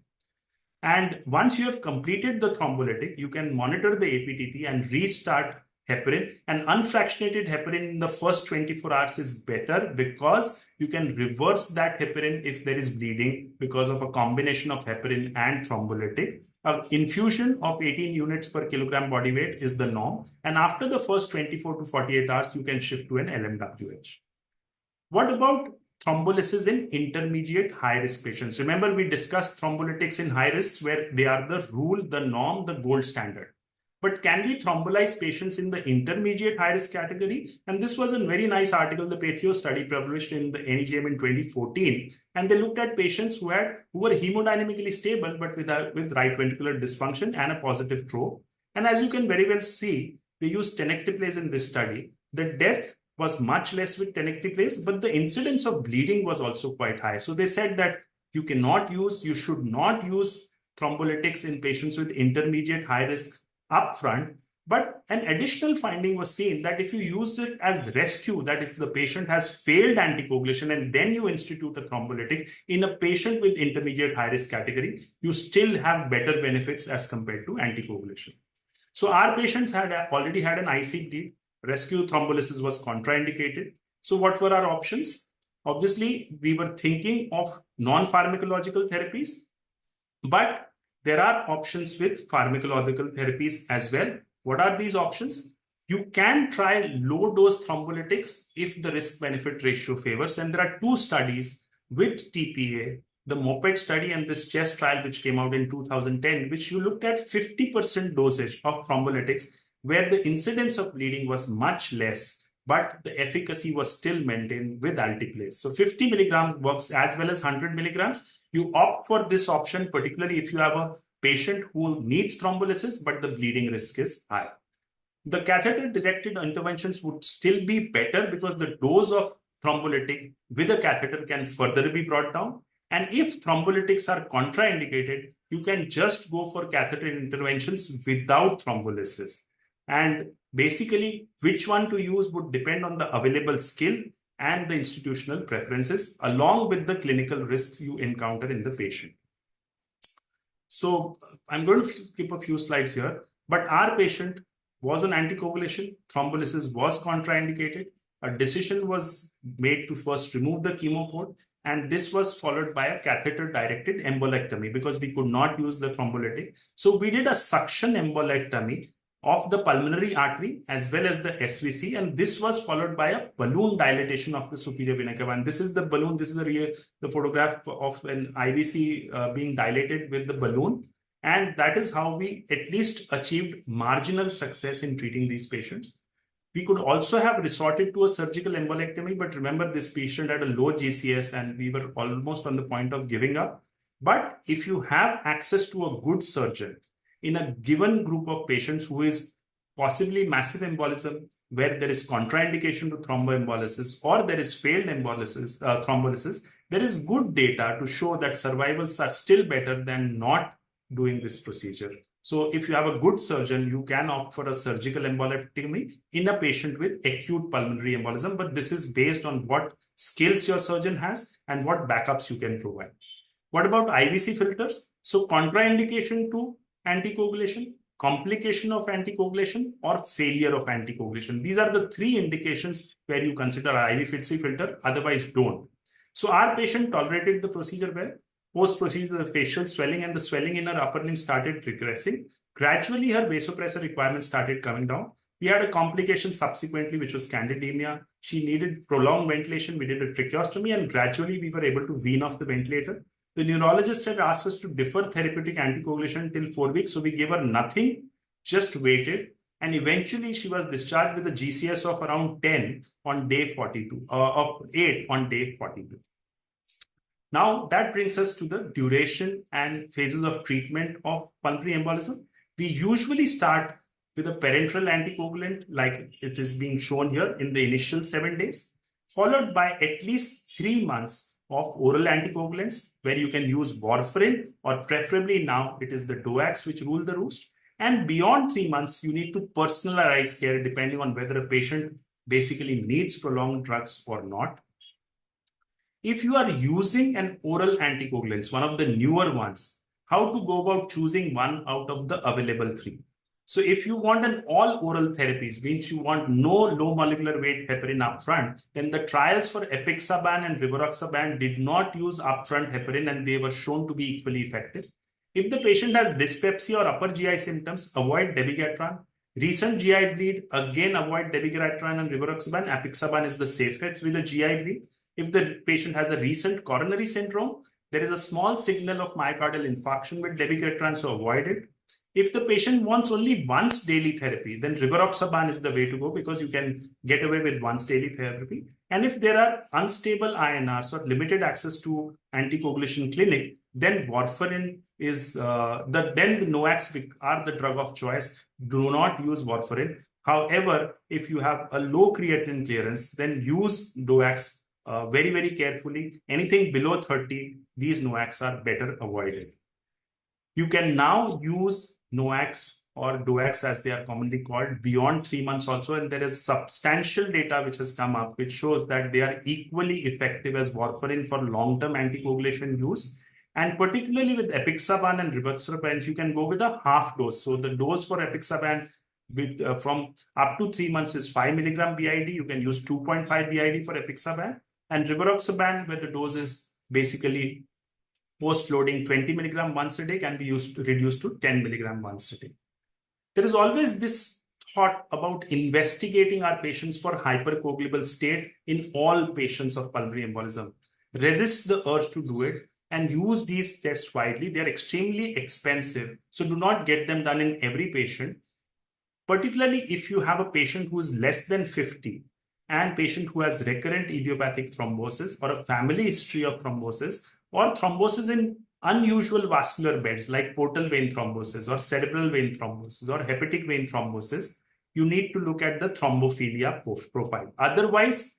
And once you have completed the thrombolytic, you can monitor the APTT and restart heparin. And unfractionated heparin in the first 24 hours is better, because you can reverse that heparin if there is bleeding because of a combination of heparin and thrombolytic. Infusion of 18 units per kilogram body weight is the norm. And after the first 24 to 48 hours, you can shift to an LMWH. What about thrombolysis in intermediate high-risk patients? Remember, we discussed thrombolytics in high risk where they are the rule, the norm, the gold standard. But can we thrombolyze patients in the intermediate high-risk category? And this was a very nice article, the Pathio study published in the NEJM in 2014. And they looked at patients who were hemodynamically stable, but with right ventricular dysfunction and a positive trope. And as you can very well see, they used tenecteplase in this study. The death was much less with tenecteplase, but the incidence of bleeding was also quite high. So they said that you should not use thrombolytics in patients with intermediate high risk upfront. But an additional finding was seen that if you use it as rescue, that if the patient has failed anticoagulation and then you institute a thrombolytic in a patient with intermediate high risk category, you still have better benefits as compared to anticoagulation. So our patients had already had an IC bleed. Rescue thrombolysis was contraindicated. So what were our options? Obviously, we were thinking of non-pharmacological therapies, but there are options with pharmacological therapies as well. What are these options? You can try low-dose thrombolytics if the risk-benefit ratio favors. And there are two studies with TPA, the MOPED study and this CHESS trial, which came out in 2010, which you looked at 50% dosage of thrombolytics, where the incidence of bleeding was much less, but the efficacy was still maintained with altiplase. So 50 milligrams works as well as 100 milligrams. You opt for this option, particularly if you have a patient who needs thrombolysis, but the bleeding risk is high. The catheter-directed interventions would still be better because the dose of thrombolytic with a catheter can further be brought down. And if thrombolytics are contraindicated, you can just go for catheter interventions without thrombolysis. And basically, which one to use would depend on the available skill and the institutional preferences, along with the clinical risks you encounter in the patient. So I'm going to skip a few slides here, but our patient was on anticoagulation. Thrombolysis was contraindicated. A decision was made to first remove the chemo port, and this was followed by a catheter-directed embolectomy because we could not use the thrombolytic. So we did a suction embolectomy of the pulmonary artery as well as the SVC, and this was followed by a balloon dilatation of the superior vena cava. And this is the balloon. This is the photograph of an IVC being dilated with the balloon, and that is how we at least achieved marginal success in treating these patients. We could also have resorted to a surgical embolectomy, but remember, this patient had a low GCS and we were almost on the point of giving up. But if you have access to a good surgeon in a given group of patients who is possibly massive embolism, where there is contraindication to thromboembolysis or there is failed thrombolysis, there is good data to show that survivals are still better than not doing this procedure. So if you have a good surgeon, you can opt for a surgical embolectomy in a patient with acute pulmonary embolism, but this is based on what skills your surgeon has and what backups you can provide. What about IVC filters? So contraindication to anticoagulation. complication of anticoagulation, or failure of anticoagulation. These are the three indications where you consider IV FITC filter, otherwise don't. So our patient tolerated the procedure well. Post-procedure, the facial swelling and the swelling in her upper limb started regressing. Gradually, her vasopressor requirements started coming down. We had a complication subsequently, which was candidemia. She needed prolonged ventilation. We did a tracheostomy, and gradually we were able to wean off the ventilator. The neurologist had asked us to defer therapeutic anticoagulation till 4 weeks. So we gave her nothing, just waited. And eventually she was discharged with a GCS of around 10 on day 42, of 8 on day 42. Now that brings us to the duration and phases of treatment of pulmonary embolism. We usually start with a parenteral anticoagulant, like it is being shown here, in the initial 7 days, followed by at least 3 months of oral anticoagulants, where you can use warfarin, or preferably now it is the DOACs which rule the roost. And beyond 3 months, you need to personalize care depending on whether a patient basically needs prolonged drugs or not. If you are using an oral anticoagulant, one of the newer ones, how to go about choosing one out of the available 3? So if you want an all oral therapies, means you want no low molecular weight heparin upfront, then the trials for apixaban and rivaroxaban did not use upfront heparin, and they were shown to be equally effective. If the patient has dyspepsia or upper GI symptoms, avoid dabigatran. Recent GI bleed, again avoid dabigatran and rivaroxaban. Apixaban is the safest with a GI bleed. If the patient has a recent coronary syndrome, there is a small signal of myocardial infarction with dabigatran, so avoid it. If the patient wants only once daily therapy, then rivaroxaban is the way to go, because you can get away with once daily therapy. And if there are unstable INRs or limited access to anticoagulation clinic, then warfarin is then the NOACs are the drug of choice. Do not use warfarin. However, if you have a low creatinine clearance, then use DOACs very, very carefully. Anything below 30, these NOACs are better avoided. You can now use NOACs or DOACs, as they are commonly called, beyond 3 months also. And there is substantial data which has come up, which shows that they are equally effective as warfarin for long-term anticoagulation use. And particularly with apixaban and rivaroxaban, you can go with a half dose. So the dose for apixaban with from up to 3 months is 5 mg BID. You can use 2.5 BID for apixaban. And rivaroxaban, where the dose is basically post-loading 20 mg once a day, can be reduced to 10 mg once a day. There is always this thought about investigating our patients for hypercoagulable state in all patients of pulmonary embolism. Resist the urge to do it and use these tests widely. They are extremely expensive, so do not get them done in every patient. Particularly if you have a patient who is less than 50 and patient who has recurrent idiopathic thrombosis or a family history of thrombosis, or thrombosis in unusual vascular beds like portal vein thrombosis or cerebral vein thrombosis or hepatic vein thrombosis, you need to look at the thrombophilia profile. Otherwise,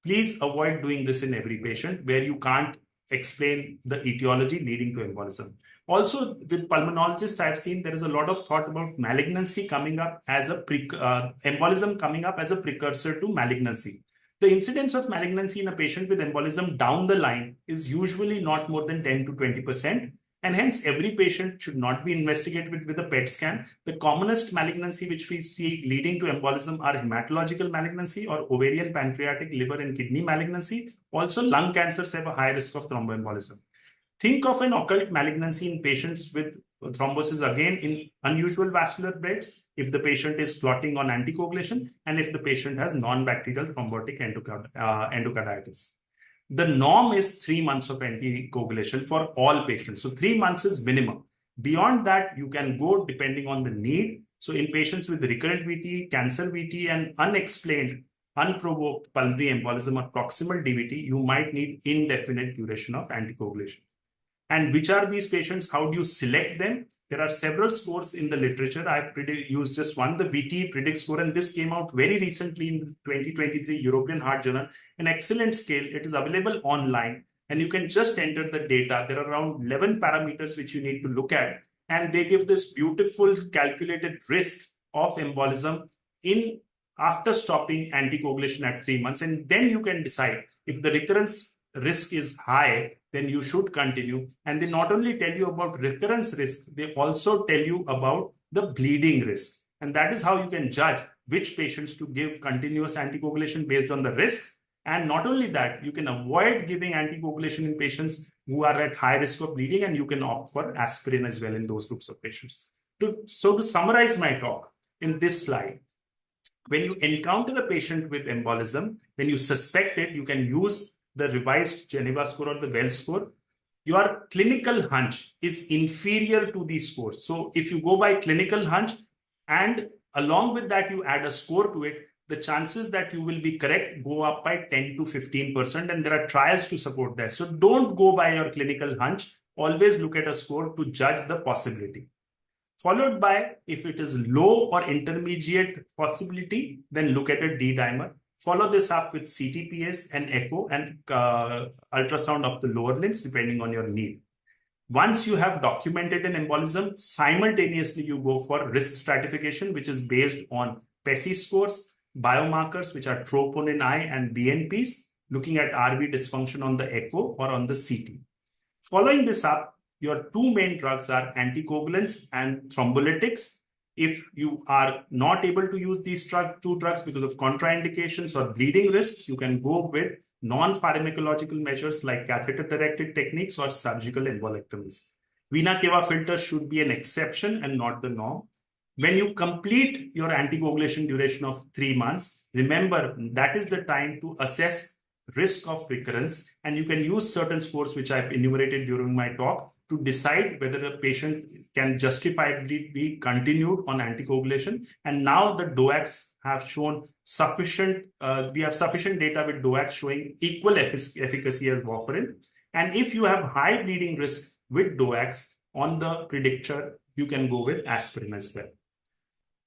please avoid doing this in every patient where you can't explain the etiology leading to embolism. Also, with pulmonologists, I've seen there is a lot of thought about malignancy coming up as a embolism coming up as a precursor to malignancy. The incidence of malignancy in a patient with embolism down the line is usually not more than 10 to 20%. And hence, every patient should not be investigated with a PET scan. The commonest malignancy which we see leading to embolism are hematological malignancy or ovarian, pancreatic, liver, and kidney malignancy. Also, lung cancers have a high risk of thromboembolism. Think of an occult malignancy in patients with thrombosis, again, in unusual vascular beds, if the patient is clotting on anticoagulation and if the patient has non-bacterial thrombotic endocarditis. The norm is 3 months of anticoagulation for all patients. So 3 months is minimum. Beyond that, you can go depending on the need. So in patients with recurrent VT, cancer VT, and unexplained, unprovoked pulmonary embolism or proximal DVT, you might need indefinite duration of anticoagulation. And which are these patients? How do you select them? There are several scores in the literature. I've used just one, the VT predict score, and this came out very recently in the 2023 European Heart Journal. An excellent scale. It is available online, and you can just enter the data. There are around 11 parameters which you need to look at, and they give this beautiful calculated risk of embolism after stopping anticoagulation at 3 months. And then you can decide if the recurrence risk is high, then you should continue. And they not only tell you about recurrence risk, they also tell you about the bleeding risk. And that is how you can judge which patients to give continuous anticoagulation based on the risk. And not only that, you can avoid giving anticoagulation in patients who are at high risk of bleeding, and you can opt for aspirin as well in those groups of patients. So to summarize my talk in this slide, when you encounter a patient with embolism, when you suspect it, you can use the revised Geneva score or the Wells score. Your clinical hunch is inferior to these scores. So if you go by clinical hunch and along with that you add a score to it, the chances that you will be correct go up by 10 to 15%, and there are trials to support that. So don't go by your clinical hunch. Always look at a score to judge the possibility. Followed by, if it is low or intermediate possibility, then look at a D-dimer. Follow this up with CTPS and echo and ultrasound of the lower limbs, depending on your need. Once you have documented an embolism, simultaneously you go for risk stratification, which is based on PESI scores, biomarkers, which are troponin I and BNPs, looking at RV dysfunction on the echo or on the CT. Following this up, your two main drugs are anticoagulants and thrombolytics. If you are not able to use these two drugs because of contraindications or bleeding risks, you can go with non-pharmacological measures like catheter-directed techniques or surgical embolectomies. Vena cava filter should be an exception and not the norm. When you complete your anticoagulation duration of 3 months, remember that is the time to assess risk of recurrence, and you can use certain scores which I've enumerated during my talk to decide whether a patient can justifiably be continued on anticoagulation. And now the DOACs have shown sufficient, we have sufficient data with DOACs showing equal efficacy as warfarin. And if you have high bleeding risk with DOACs on the predictor, you can go with aspirin as well.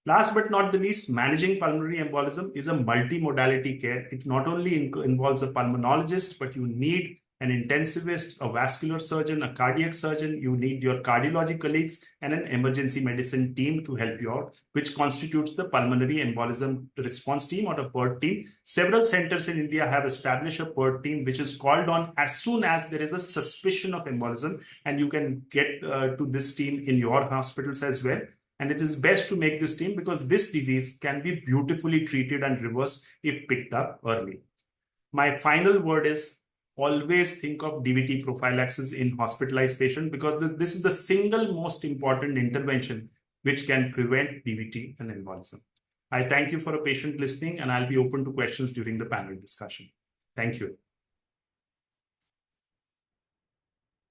Last but not the least, managing pulmonary embolism is a multi-modality care. It not only involves a pulmonologist, but you need an intensivist, a vascular surgeon, a cardiac surgeon. You need your cardiology colleagues and an emergency medicine team to help you out, which constitutes the pulmonary embolism response team or a PERT team. Several centers in India have established a PERT team, which is called on as soon as there is a suspicion of embolism, and you can get to this team in your hospitals as well. And it is best to make this team because this disease can be beautifully treated and reversed if picked up early. My final word is always think of DVT prophylaxis in hospitalized patients, because this is the single most important intervention which can prevent DVT and embolism. I thank you for a patient listening, and I'll be open to questions during the panel discussion. Thank you.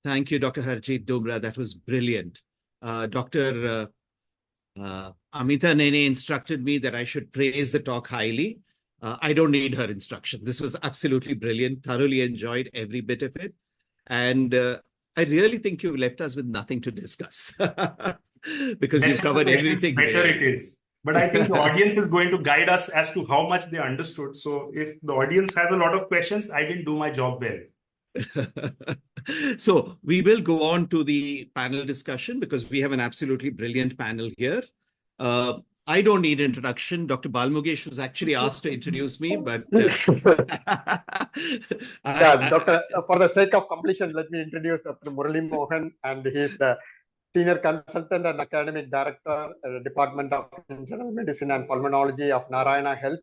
Thank you, Dr. Harjeet Doomra. That was brilliant. Dr. Amita Nene instructed me that I should praise the talk highly. I don't need her instruction. This was absolutely brilliant. Thoroughly enjoyed every bit of it. And I really think you've left us with nothing to discuss because you've covered everything. Better it is. But I think the audience is going to guide us as to how much they understood. So if the audience has a lot of questions, I didn't do my job well. So we will go on to the panel discussion because we have an absolutely brilliant panel here. I don't need introduction. Dr. Balmukesh was actually asked to introduce me, but Doctor, for the sake of completion, let me introduce Dr. Murali Mohan, and he is the Senior Consultant and Academic Director at the Department of Internal Medicine and Pulmonology of Narayana Health,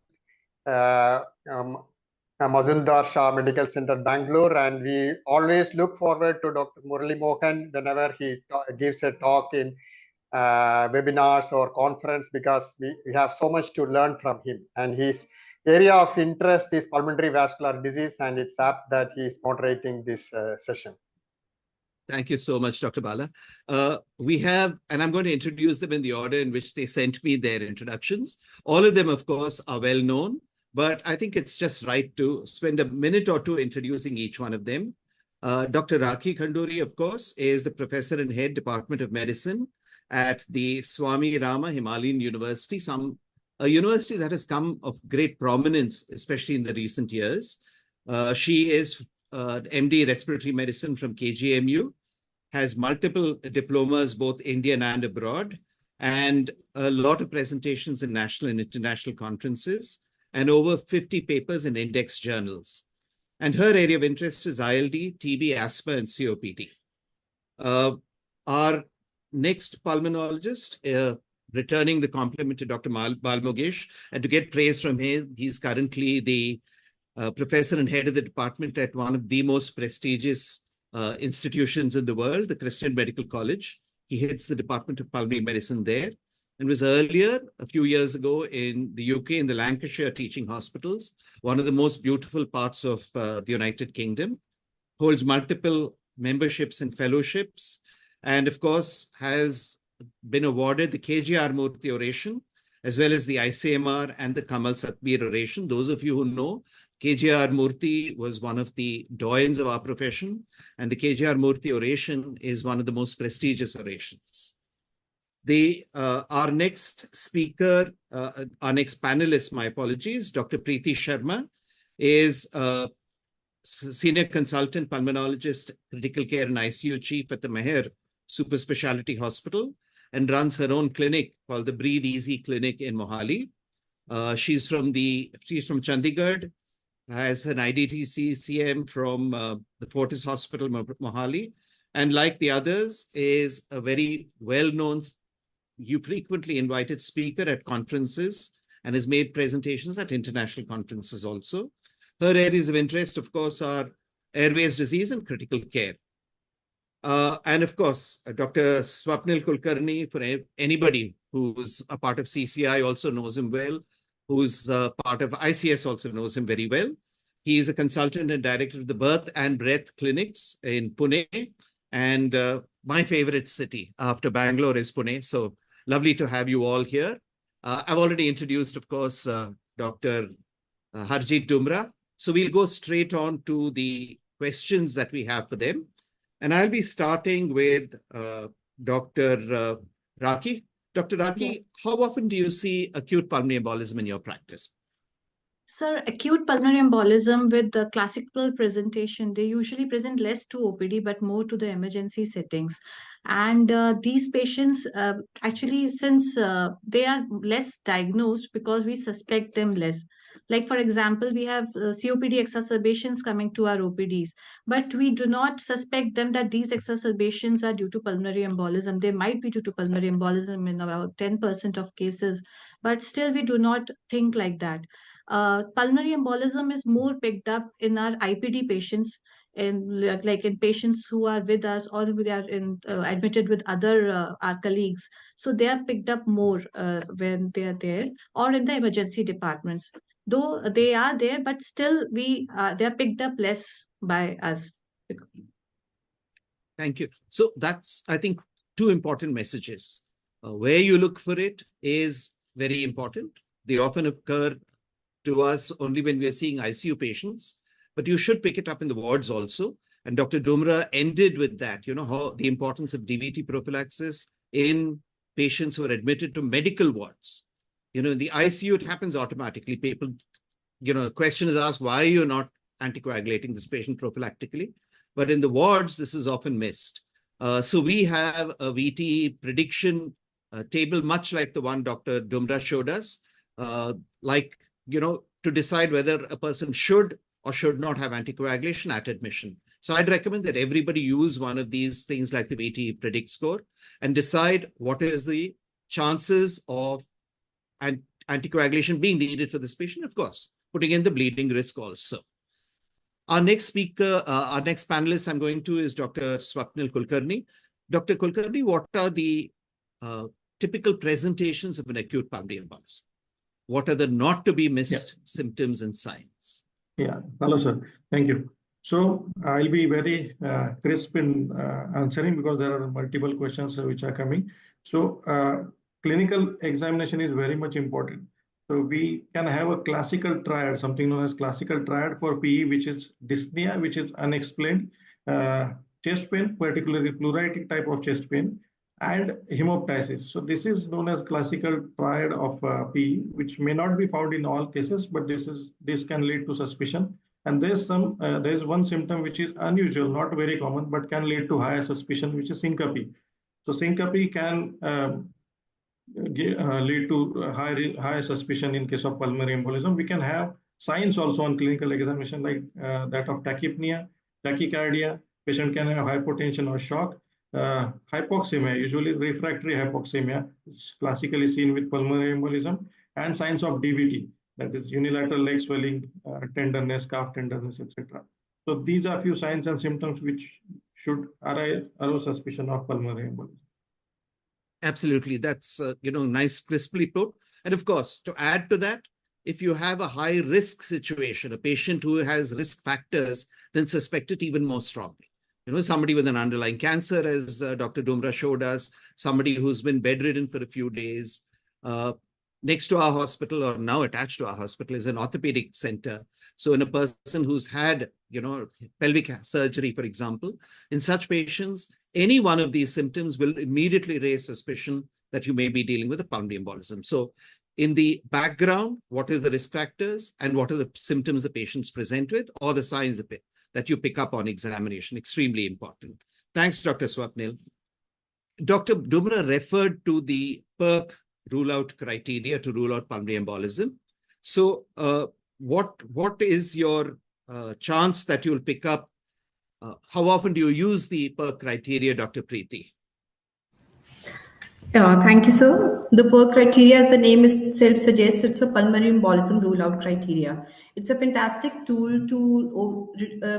Mazumdar Shah Medical Center, Bangalore. And we always look forward to Dr. Murali Mohan whenever he gives a talk in webinars or conference, because we have so much to learn from him. And his area of interest is pulmonary vascular disease, and it's apt that he is moderating this session. Thank you so much, Dr. Bala. We have, and I'm going to introduce them in the order in which they sent me their introductions. All of them, of course, are well known, but I think it's just right to spend a minute or two introducing each one of them. Dr. Rakhi Khanduri, of course, is the Professor and Head Department of Medicine at the Swami Rama Himalayan University, a university that has come of great prominence, especially in the recent years. She is MD Respiratory Medicine from KGMU, has multiple diplomas, both Indian and abroad, and a lot of presentations in national and international conferences, and over 50 papers in index journals. And her area of interest is ILD, TB, asthma, and COPD. Our next pulmonologist, returning the compliment to Dr. Balmugesh, and to get praise from him, he's currently the professor and head of the department at one of the most prestigious institutions in the world, the Christian Medical College. He heads the Department of Pulmonary Medicine there, and was earlier, a few years ago, in the UK, in the Lancashire Teaching Hospitals, one of the most beautiful parts of the United Kingdom, holds multiple memberships and fellowships, and of course has been awarded the K.G.R. Murthy Oration, as well as the ICMR and the Kamal Satbir Oration. Those of you who know, K.G.R. Murthy was one of the doyens of our profession, and the K.G.R. Murthy Oration is one of the most prestigious orations. Our next speaker, our next panelist, my apologies, Dr. Preeti Sharma, is Senior Consultant Pulmonologist, Critical Care and ICU Chief at the Meher Super Speciality Hospital, and runs her own clinic called the Breathe Easy Clinic in Mohali. She's from Chandigarh, has an IDTC CM from the Fortis Hospital, Mohali, and like the others, is a very well-known, frequently invited speaker at conferences, and has made presentations at international conferences also. Her areas of interest, of course, are airways disease and critical care. And of course, Dr. Swapnil Kulkarni, for anybody who's a part of CCI also knows him well, who's part of ICS also knows him very well. He is a consultant and director of the Birth and Breath Clinics in Pune. And my favorite city after Bangalore is Pune. So lovely to have you all here. I've already introduced, of course, Dr. Harjeet Dumra. So we'll go straight on to the questions that we have for them. And I'll be starting with Dr. Raki. Dr. Raki, yes. How often do you see acute pulmonary embolism in your practice? Sir, acute pulmonary embolism with the classical presentation, they usually present less to OPD, but more to the emergency settings. And these patients, actually, since they are less diagnosed because we suspect them less. Like, for example, we have COPD exacerbations coming to our OPDs, but we do not suspect them that these exacerbations are due to pulmonary embolism. They might be due to pulmonary embolism in about 10% of cases, but still we do not think like that. Pulmonary embolism is more picked up in our IPD patients, and like in patients who are with us or who are admitted with other our colleagues. So they are picked up more when they are there, or in the emergency departments. Though they are there, but still they are picked up less by us. Thank you. So that's, I think, two important messages. Where you look for it is very important. They often occur to us only when we are seeing ICU patients, but you should pick it up in the wards also. And Dr. Dumra ended with that, how the importance of DVT prophylaxis in patients who are admitted to medical wards. In the ICU, it happens automatically. People, the question is asked, why are you not anticoagulating this patient prophylactically? But in the wards, this is often missed. So we have a VT prediction table, much like the one Dr. Dumra showed us, to decide whether a person should or should not have anticoagulation at admission. So I'd recommend that everybody use one of these things like the VT predict score and decide what is the chances of anticoagulation being needed for this patient, of course, putting in the bleeding risk also. Our next speaker, our next panelist I'm going to is Dr. Swapnil Kulkarni. Dr. Kulkarni, what are the typical presentations of an acute pulmonary embolism? What are the not to be missed symptoms and signs? Yeah, hello, sir. Thank you. So I'll be very crisp in answering because there are multiple questions which are coming. So clinical examination is very much important. So we can have a classical triad, something known as classical triad for PE, which is dyspnea, which is unexplained, chest pain, particularly pleuritic type of chest pain, and hemoptysis. So this is known as classical triad of PE, which may not be found in all cases, but this can lead to suspicion. And there's one symptom which is unusual, not very common, but can lead to higher suspicion, which is syncope. So syncope can lead to higher suspicion in case of pulmonary embolism. We can have signs also on clinical examination, like that of tachypnea, tachycardia. Patient can have hypotension or shock. Hypoxemia, usually refractory hypoxemia, is classically seen with pulmonary embolism, and signs of DVT, that is unilateral leg swelling, tenderness, calf tenderness, etc. So these are few signs and symptoms which should arouse suspicion of pulmonary embolism. Absolutely. That's, nice, crisply put. And of course, to add to that, if you have a high risk situation, a patient who has risk factors, then suspect it even more strongly. Somebody with an underlying cancer, as Dr. Dumra showed us, somebody who's been bedridden for a few days. Next to our hospital, or now attached to our hospital, is an orthopedic center. So in a person who's had, pelvic surgery, for example, in such patients, any one of these symptoms will immediately raise suspicion that you may be dealing with a pulmonary embolism. So in the background, what are the risk factors and what are the symptoms the patients present with, or the signs of it that you pick up on examination? Extremely important. Thanks, Dr. Swapnil. Dr. Dumra referred to the PERC rule-out criteria to rule out pulmonary embolism. So what is your chance that you'll pick up? How often do you use the PERC criteria, Dr. Preeti? Yeah, thank you, sir. The PERC criteria, as the name itself suggests, it's a pulmonary embolism rule-out criteria. It's a fantastic tool to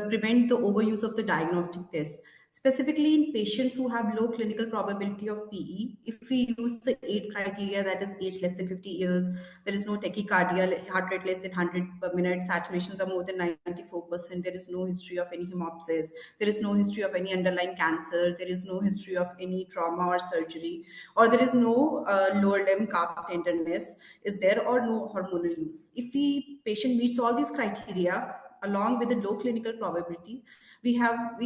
prevent the overuse of the diagnostic test. Specifically in patients who have low clinical probability of PE, if we use the 8 criteria, that is age less than 50 years, there is no tachycardia, heart rate less than 100 per minute, saturations are more than 94%, there is no history of any hemoptysis, there is no history of any underlying cancer, there is no history of any trauma or surgery, or there is no lower limb calf tenderness is there, or no hormonal use. If patient meets all these criteria, along with the low clinical probability, we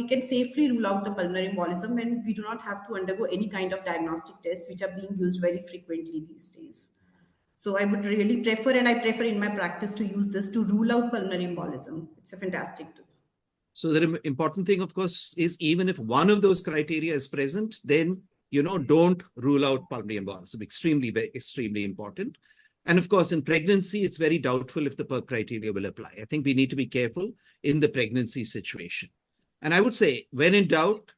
can safely rule out the pulmonary embolism, and we do not have to undergo any kind of diagnostic tests, which are being used very frequently these days. So I would really prefer, and I prefer in my practice, to use this to rule out pulmonary embolism. It's a fantastic tool. So the important thing, of course, is even if one of those criteria is present, then, don't rule out pulmonary embolism. Extremely important. And of course, in pregnancy, it's very doubtful if the PERC criteria will apply. I think we need to be careful in the pregnancy situation. And I would say, when in doubt,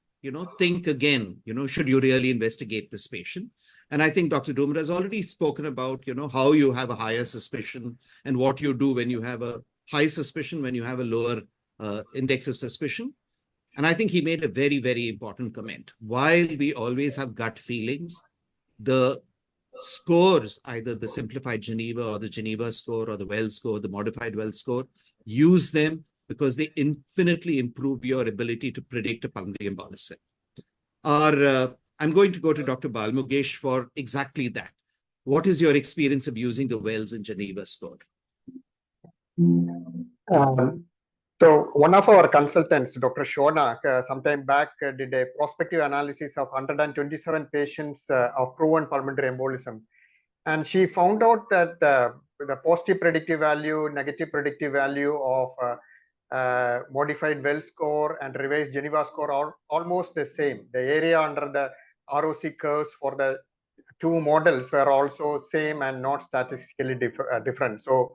think again, should you really investigate this patient? And I think Dr. Dumra has already spoken about, how you have a higher suspicion and what you do when you have a high suspicion, when you have a lower index of suspicion. And I think he made a very, very important comment. While we always have gut feelings, the scores, either the simplified Geneva or the Geneva score or the Well score, the modified Well score, use them because they infinitely improve your ability to predict a pulmonary embolism. I'm going to go to Dr. Balmukesh for exactly that. What is your experience of using the Wells and Geneva score? So one of our consultants, Dr. Shonak, some time back did a prospective analysis of 127 patients of proven pulmonary embolism. And she found out that the positive predictive value, negative predictive value of modified Well score and revised Geneva score are almost the same. The area under the ROC curves for the two models were also same and not statistically different. So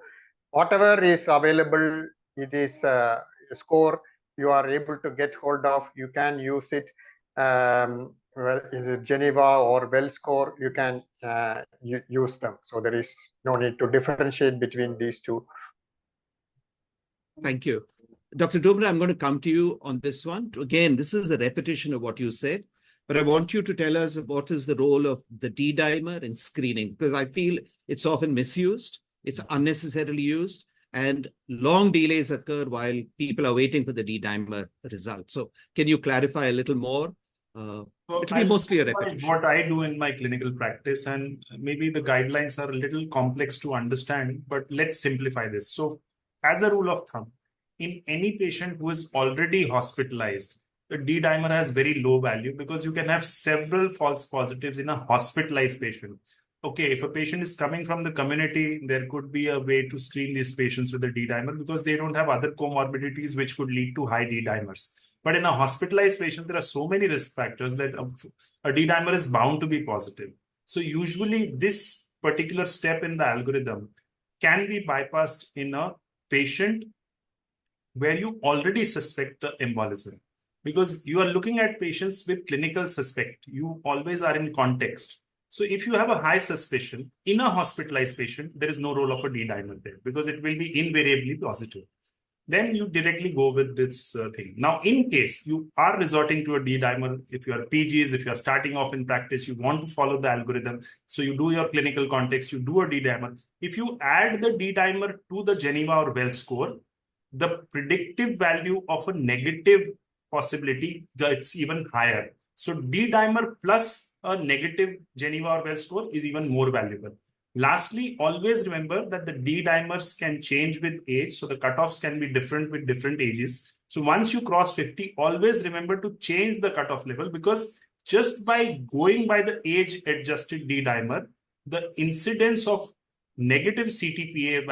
whatever is available, it is a score you are able to get hold of. You can use it. Well, is it Geneva or Well score? You can use them. So there is no need to differentiate between these two. Thank you. Dr. Dumra, I'm going to come to you on this one. Again, this is a repetition of what you said, but I want you to tell us what is the role of the D-dimer in screening, because I feel it's often misused, it's unnecessarily used, and long delays occur while people are waiting for the D-dimer result. So can you clarify a little more? It will be mostly a repetition. What I do in my clinical practice, and maybe the guidelines are a little complex to understand, but let's simplify this. So as a rule of thumb, in any patient who is already hospitalized, the D-dimer has very low value because you can have several false positives in a hospitalized patient. Okay, if a patient is coming from the community, there could be a way to screen these patients with the D-dimer because they don't have other comorbidities which could lead to high D-dimers. But in a hospitalized patient, there are so many risk factors that a D-dimer is bound to be positive. So usually this particular step in the algorithm can be bypassed in a patient where you already suspect the embolism. Because you are looking at patients with clinical suspect. You always are in context. So if you have a high suspicion in a hospitalized patient, there is no role of a D-dimer there because it will be invariably positive. Then you directly go with this thing. Now, in case you are resorting to a D-dimer, if you are PGs, if you are starting off in practice, you want to follow the algorithm. So you do your clinical context, you do a D-dimer. If you add the D-dimer to the Geneva or Wells score, the predictive value of a negative possibility gets even higher. So D-dimer plus a negative Geneva or Wells score is even more valuable. Lastly, always remember that the D-dimers can change with age. So the cutoffs can be different with different ages. So once you cross 50, always remember to change the cutoff level, because just by going by the age-adjusted D-dimer, the incidence of negative CTPA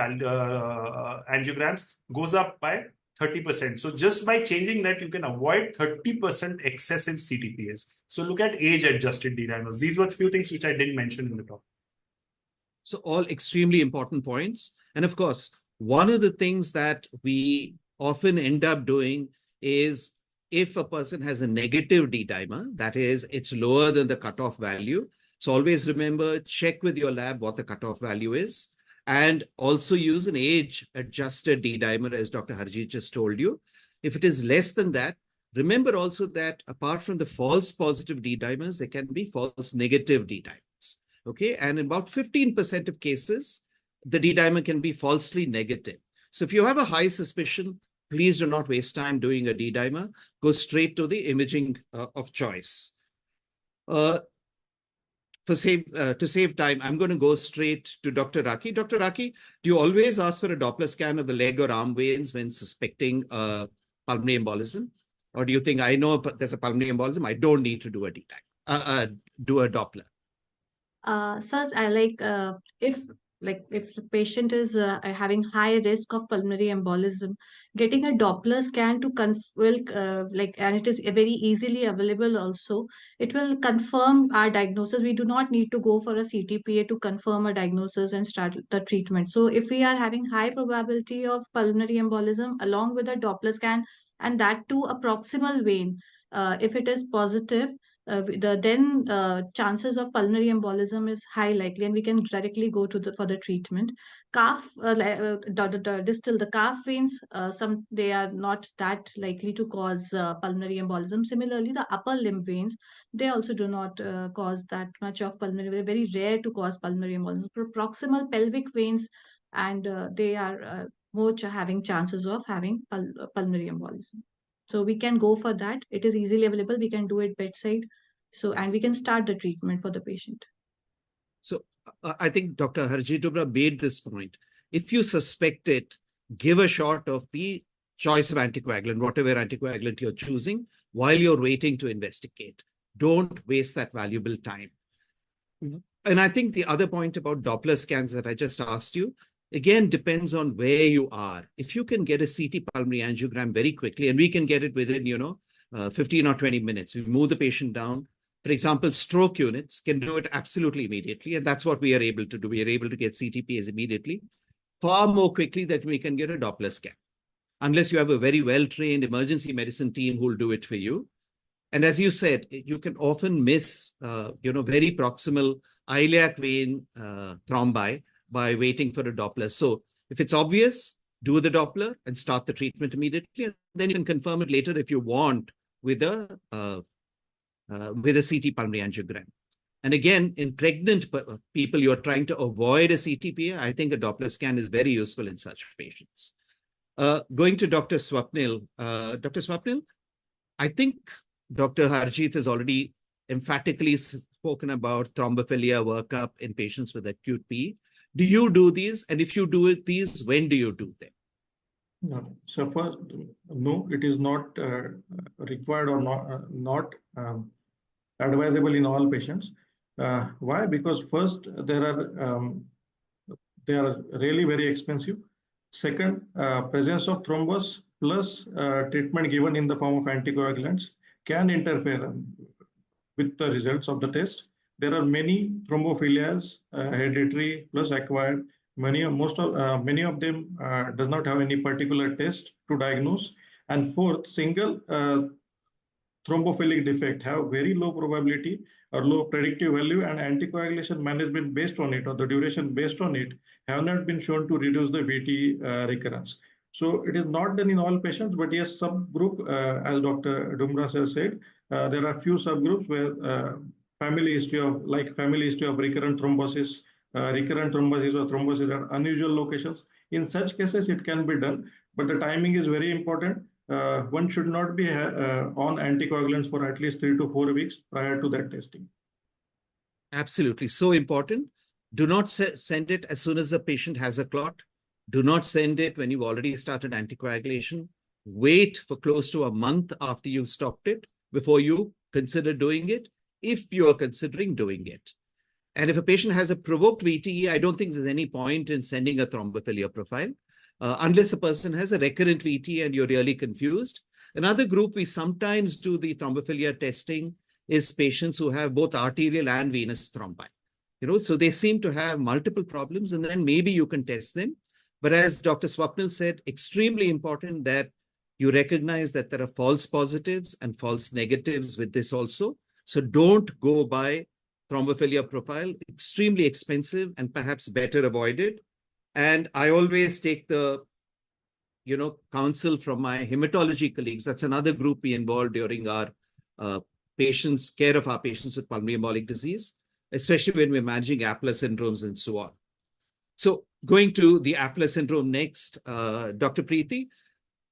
angiograms goes up by 30%. So just by changing that, you can avoid 30% excessive CTPAs. So look at age-adjusted D-dimers. These were a few things which I didn't mention in the talk. So all extremely important points. And of course, one of the things that we often end up doing is if a person has a negative D-dimer, that is, it's lower than the cutoff value. So always remember, check with your lab what the cutoff value is, and also use an age-adjusted D-dimer, as Dr. Harjeet just told you. If it is less than that, remember also that apart from the false positive D-dimers, there can be false negative D-dimers. Okay, and in about 15% of cases, the D-dimer can be falsely negative. So if you have a high suspicion, please do not waste time doing a D-dimer. Go straight to the imaging of choice. To save time, I'm going to go straight to Dr. Raki. Dr. Raki, do you always ask for a Doppler scan of the leg or arm veins when suspecting pulmonary embolism? Or do you think, I know there's a pulmonary embolism, I don't need to do a Doppler? Sir, if the patient is having high risk of pulmonary embolism, getting a Doppler scan to and it is very easily available also. It will confirm our diagnosis. We do not need to go for a CTPA to confirm a diagnosis and start the treatment. So if we are having high probability of pulmonary embolism along with a Doppler scan, and that too a proximal vein, if it is positive, then chances of pulmonary embolism is high likely, and we can directly go to for the treatment. Calf, the calf veins, they are not that likely to cause pulmonary embolism. Similarly, the upper limb veins, they also do not cause that much of pulmonary. Very rare to cause pulmonary embolism. Proximal pelvic veins, and they are more having chances of having pulmonary embolism. So we can go for that. It is easily available. We can do it bedside. So, and we can start the treatment for the patient. So I think Dr. Harjeet made this point. If you suspect it, give a shot of the choice of anticoagulant, whatever anticoagulant you're choosing, while you're waiting to investigate. Don't waste that valuable time. And I think the other point about Doppler scans that I just asked you, again, depends on where you are. If you can get a CT pulmonary angiogram very quickly, and we can get it within, 15 or 20 minutes, we move the patient down. For example, stroke units can do it absolutely immediately, and that's what we are able to do. We are able to get CTPAs immediately, far more quickly than we can get a Doppler scan, unless you have a very well-trained emergency medicine team who will do it for you. And as you said, you can often miss, very proximal iliac vein thrombi by waiting for a Doppler. So if it's obvious, do the Doppler and start the treatment immediately. And then you can confirm it later if you want with a CT pulmonary angiogram. And again, in pregnant people, you're trying to avoid a CTPA. I think a Doppler scan is very useful in such patients. Going to Dr. Swapnil. Dr. Swapnil, I think Dr. Harjeet has already emphatically spoken about thrombophilia workup in patients with acute PE. Do you do these? And if you do these, when do you do them? No. So first, no, it is not required or not advisable in all patients. Why? Because first, they are really very expensive. Second, presence of thrombus plus treatment given in the form of anticoagulants can interfere with the results of the test. There are many thrombophilias, hereditary plus acquired, Many of them does not have any particular test to diagnose. And fourth, single thrombophilic defect have very low probability or low predictive value, and anticoagulation management based on it or the duration based on it have not been shown to reduce the VT recurrence. So it is not done in all patients, but yes, subgroup, as Dr. Dumra has said, there are few subgroups where family history of recurrent thrombosis or thrombosis at unusual locations. In such cases, it can be done, but the timing is very important. One should not be on anticoagulants for at least 3 to 4 weeks prior to that testing. Absolutely. So important. Do not send it as soon as the patient has a clot. Do not send it when you've already started anticoagulation. Wait for close to a month after you've stopped it before you consider doing it, if you're considering doing it. And if a patient has a provoked VTE, I don't think there's any point in sending a thrombophilia profile, unless a person has a recurrent VTE and you're really confused. Another group we sometimes do the thrombophilia testing is patients who have both arterial and venous thrombi. So they seem to have multiple problems, and then maybe you can test them. But as Dr. Swapnil said, extremely important that you recognize that there are false positives and false negatives with this also. So don't go by thrombophilia profile, extremely expensive and perhaps better avoided. And I always take the, counsel from my hematology colleagues. That's another group we involve during our care of our patients with pulmonary embolic disease, especially when we're managing APLA syndromes and so on. So going to the APLA syndrome next, Dr. Preeti,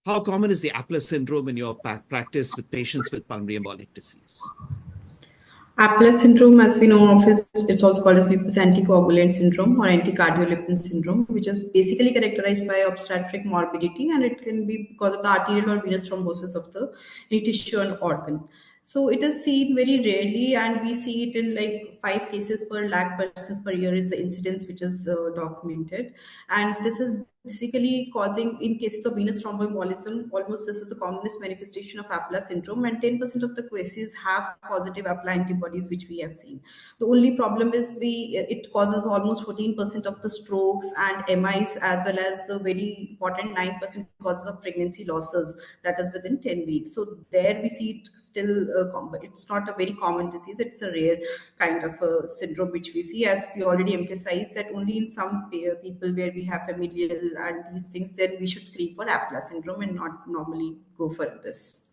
how common is the APLA syndrome in your practice with patients with pulmonary embolic disease? APLA syndrome, as we know of, it's also called as lupus anticoagulant syndrome or anticardiolipin syndrome, which is basically characterized by obstetric morbidity, and it can be because of the arterial or venous thrombosis of the any tissue and organ. So it is seen very rarely, and we see it in like 5 cases per lakh persons per year is the incidence which is documented. And this is basically causing, in cases of venous thromboembolism, almost this is the commonest manifestation of APLA syndrome, and 10% of the cases have positive APLA antibodies, which we have seen. The only problem is it causes almost 14% of the strokes and MIs, as well as the very important 9% causes of pregnancy losses, that is within 10 weeks. So there we see it still, it's not a very common disease, it's a rare kind of a syndrome which we see, as we already emphasized that only in some people where we have familial and these things, then we should screen for APLA syndrome and not normally go for this.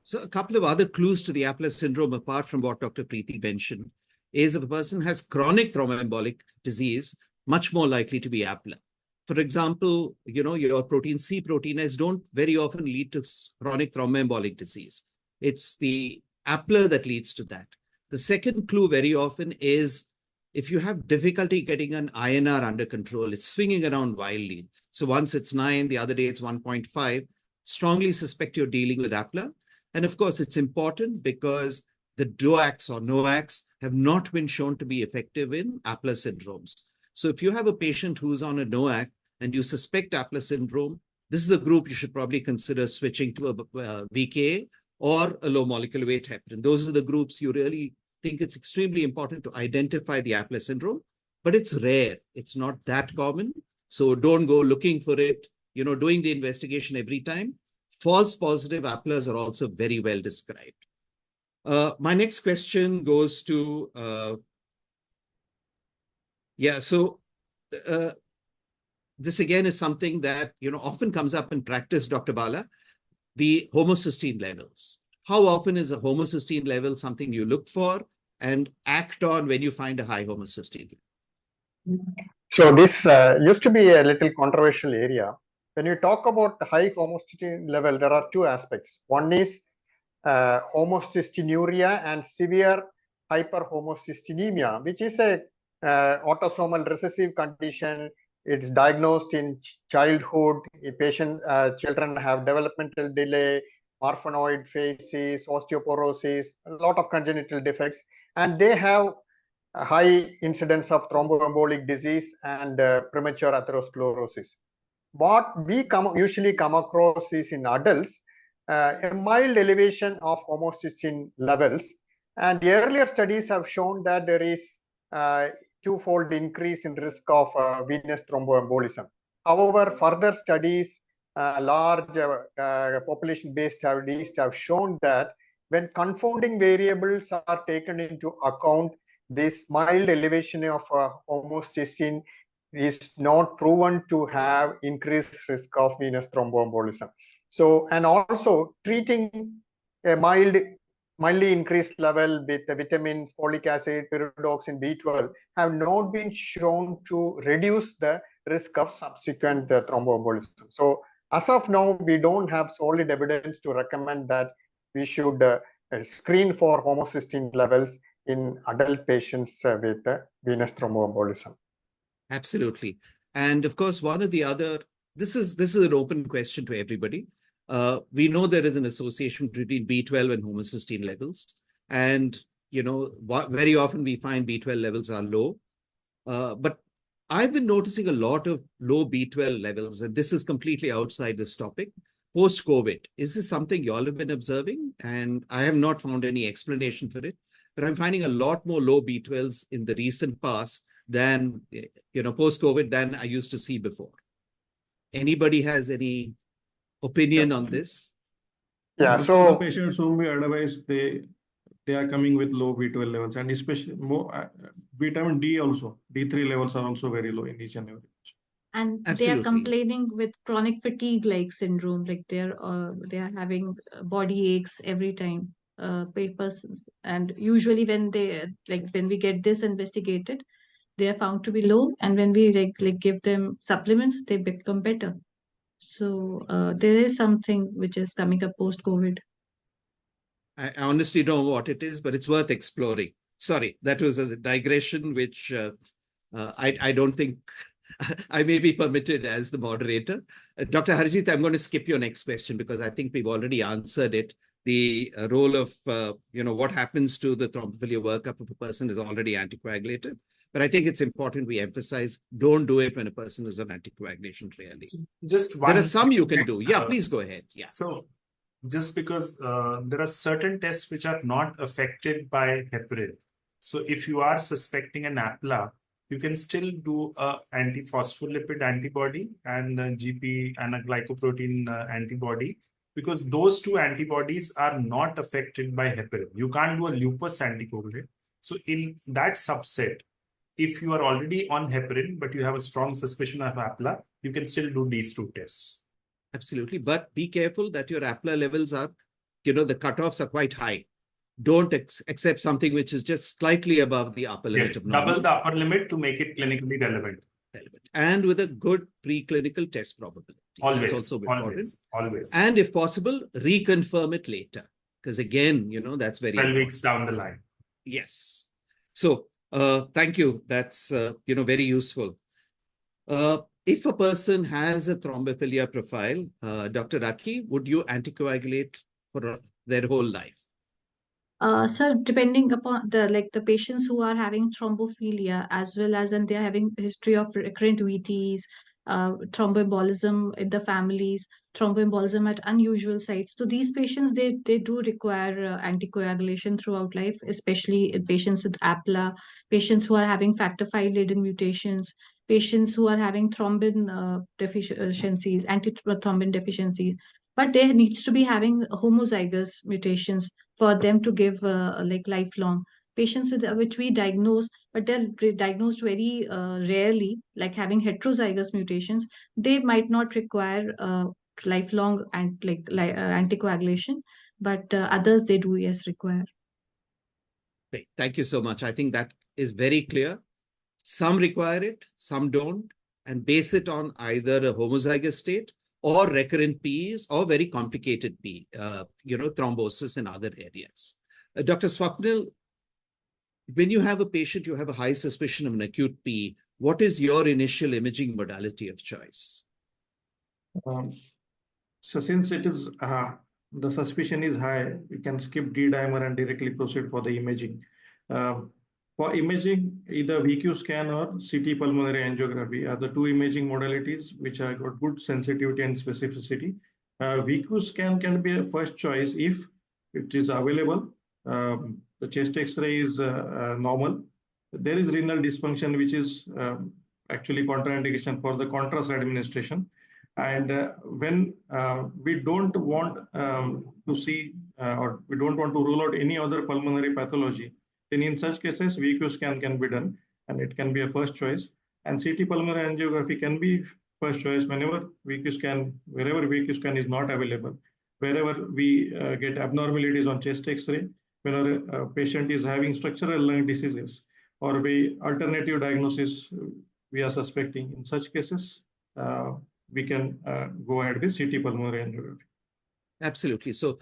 So a couple of other clues to the APLA syndrome, apart from what Dr. Preeti mentioned, is if a person has chronic thromboembolic disease, much more likely to be APLA. For example, your protein C proteinase don't very often lead to chronic thromboembolic disease. It's the APLA that leads to that. The second clue very often is if you have difficulty getting an INR under control, it's swinging around wildly. So once it's 9, the other day it's 1.5, strongly suspect you're dealing with APLA. And of course, it's important because the DOACs or NOACs have not been shown to be effective in APLA syndromes. So if you have a patient who's on a NOAC and you suspect APLA syndrome, this is a group you should probably consider switching to a VKA or a low molecular weight heparin. Those are the groups you really think it's extremely important to identify the APLA syndrome, but it's rare. It's not that common. So don't go looking for it, doing the investigation every time. False positive APLAs are also very well described. My next question goes to, this again is something that, often comes up in practice, Dr. Bala, the homocysteine levels. How often is a homocysteine level something you look for and act on when you find a high homocysteine? So this used to be a little controversial area. When you talk about high homocysteine level, there are 2 aspects. One is homocysteinuria and severe hyperhomocysteinemia, which is a autosomal recessive condition. It's diagnosed in childhood. Children have developmental delay, orphanoid phases, osteoporosis, a lot of congenital defects, and they have a high incidence of thromboembolic disease and premature atherosclerosis. What we usually come across is in adults, a mild elevation of homocysteine levels, and the earlier studies have shown that there is twofold increase in risk of venous thromboembolism. However, further studies, large population-based studies have shown that when confounding variables are taken into account, this mild elevation of homocysteine is not proven to have increased risk of venous thromboembolism. So, and also treating a mildly increased level with the vitamins, folic acid, pyridoxine, B12 have not been shown to reduce the risk of subsequent thromboembolism. So as of now, we don't have solid evidence to recommend that we should screen for homocysteine levels in adult patients with venous thromboembolism. Absolutely. And of course, one of the other, this is an open question to everybody. We know there is an association between B12 and homocysteine levels. And, you know, very often we find B12 levels are low. But I've been noticing a lot of low B12 levels, and this is completely outside this topic. Post-COVID, is this something you all have been observing? And I have not found any explanation for it, but I'm finding a lot more low B12s in the recent past than, you know, post-COVID than I used to see before. Anybody has any opinion on this? Yeah, so so patients whom we advise, they are coming with low B12 levels, and especially more vitamin D also. D3 levels are also very low in each and every patient. And Absolutely. they are complaining with chronic fatigue-like syndrome, like they are having body aches every time. Papers, and usually when we get this investigated, they are found to be low, and when we like give them supplements, they become better. So there is something which is coming up post-COVID. I honestly don't know what it is, but it's worth exploring. Sorry, that was a digression, which I don't think I may be permitted as the moderator. Dr. Harijit, I'm going to skip your next question because I think we've already answered it. The role of, you know, what happens to the thrombophilia workup if a person is already anticoagulated. But I think it's important we emphasize, don't do it when a person is on anticoagulation, really. So just one. There are some you can do. Yeah, please go ahead. Yeah. So just because there are certain tests which are not affected by heparin. So if you are suspecting an APLA, you can still do a antiphospholipid antibody and a GP and a glycoprotein antibody, because those two antibodies are not affected by heparin. You can't do a lupus anticoagulant. So in that subset, if you are already on heparin, but you have a strong suspicion of APLA, you can still do these two tests. Absolutely. But be careful that your APLA levels are, you know, the cutoffs are quite high. Don't accept something which is just slightly above the upper limit of normal. Double the upper limit to make it clinically relevant. And with a good preclinical test probability. Always. That's also important. Always. And if possible, reconfirm it later. Because again, you know, that's very 12 weeks down the line. Yes. So thank you. That's, you know, very useful. If a person has a thrombophilia profile, Dr. Rakhi, would you anticoagulate for their whole life? So depending upon the patients who are having thrombophilia, as well as and they are having history of recurrent VTs, thromboembolism in the families, thromboembolism at unusual sites. So these patients, they do require anticoagulation throughout life, especially in patients with APLA, patients who are having factor V laden mutations, patients who are having thrombin deficiencies, antithrombin deficiencies. But there needs to be having homozygous mutations for them to give like lifelong. Patients with which we diagnose, but they're diagnosed very rarely, like having heterozygous mutations, they might not require lifelong and anticoagulation, but others they do, yes, require. Great. Thank you so much. I think that is very clear. Some require it, some don't, and base it on either a homozygous state or recurrent PEs or very complicated PE, you know, thrombosis in other areas. Dr. Swapnil, when you have a patient, you have a high suspicion of an acute PE, what is your initial imaging modality of choice? So since it is the suspicion is high, we can skip D-dimer and directly proceed for the imaging. For imaging, either VQ scan or CT pulmonary angiography are the two imaging modalities which have got good sensitivity and specificity. VQ scan can be a first choice if it is available. The chest X-ray is normal. there is renal dysfunction, which is actually contraindication for the contrast administration. And when we don't want to see or we don't want to rule out any other pulmonary pathology, then in such cases, VQ scan can be done and it can be a first choice. And CT pulmonary angiography can be first choice whenever VQ scan, wherever VQ scan is not available, wherever we get abnormalities on chest X-ray, whenever a patient is having structural lung diseases, or alternative diagnosis we are suspecting. In such cases, we can go ahead with CT pulmonary angiography. Absolutely. So,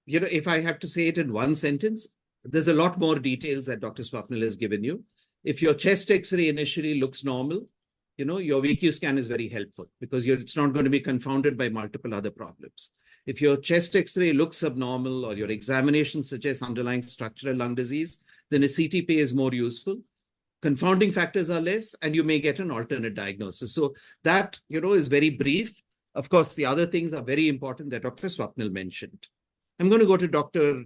if I have to say it in one sentence, there's a lot more details that Dr. Swapnil has given you. If your chest X-ray initially looks normal, your VQ scan is very helpful because it's not going to be confounded by multiple other problems. If your chest X-ray looks abnormal or your examination suggests underlying structural lung disease, then a CTPA is more useful. Confounding factors are less, and you may get an alternate diagnosis. So that, is very brief. Of course, the other things are very important that Dr. Swapnil mentioned. I'm going to go to Dr.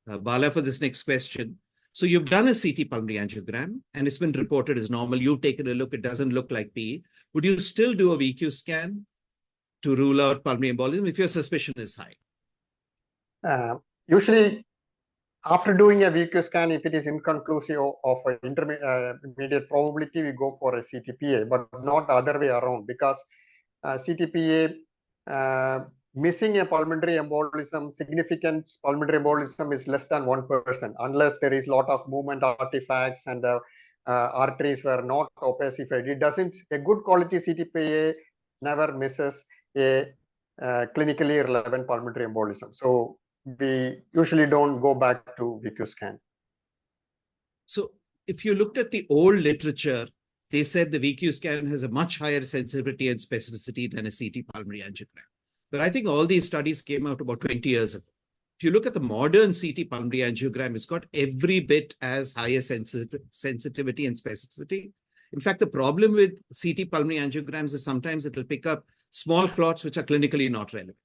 Bala for this next question. So you've done a CT pulmonary angiogram, and it's been reported as normal. You've taken a look. It doesn't look like PE. Would you still do a VQ scan to rule out pulmonary embolism if your suspicion is high? Usually, after doing a VQ scan, if it is inconclusive of an intermediate probability, we go for a CTPA, but not the other way around, because CTPA missing a pulmonary embolism, significant pulmonary embolism is less than 1%, unless there is a lot of movement artifacts and the arteries were not opacified. It doesn't, a good quality CTPA never misses a clinically relevant pulmonary embolism. So we usually don't go back to VQ scan. So if you looked at the old literature, they said the VQ scan has a much higher sensitivity and specificity than a CT pulmonary angiogram. But I think all these studies came out about 20 years ago. If you look at the modern CT pulmonary angiogram, it's got every bit as high a sensitivity and specificity. In fact, the problem with CT pulmonary angiograms is sometimes it will pick up small clots which are clinically not relevant.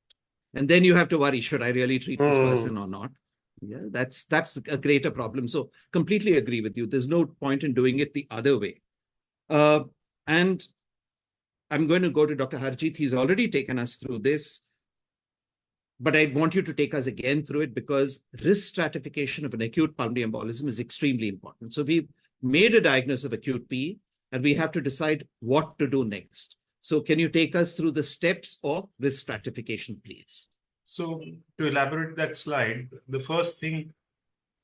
And then you have to worry, should I really treat this person or not? Yeah, that's a greater problem. So completely agree with you. There's no point in doing it the other way. And I'm going to go to Dr. Harjeet. He's already taken us through this, but I want you to take us again through it because risk stratification of an acute pulmonary embolism is extremely important. So we've made a diagnosis of acute PE, and we have to decide what to do next. So can you take us through the steps of risk stratification, please? So to elaborate that slide, the first thing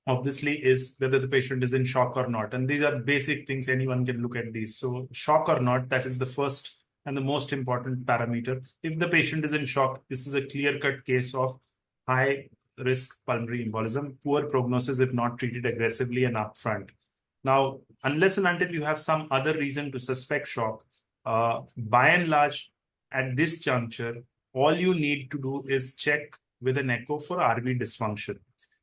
obviously is whether the patient is in shock or not. And these are basic things, anyone can look at these. So shock or not, that is the first and the most important parameter. If the patient is in shock, this is a clear-cut case of high risk pulmonary embolism, poor prognosis if not treated aggressively and upfront. Now, unless and until you have some other reason to suspect shock, by and large, at this juncture, all you need to do is check with an echo for RV dysfunction.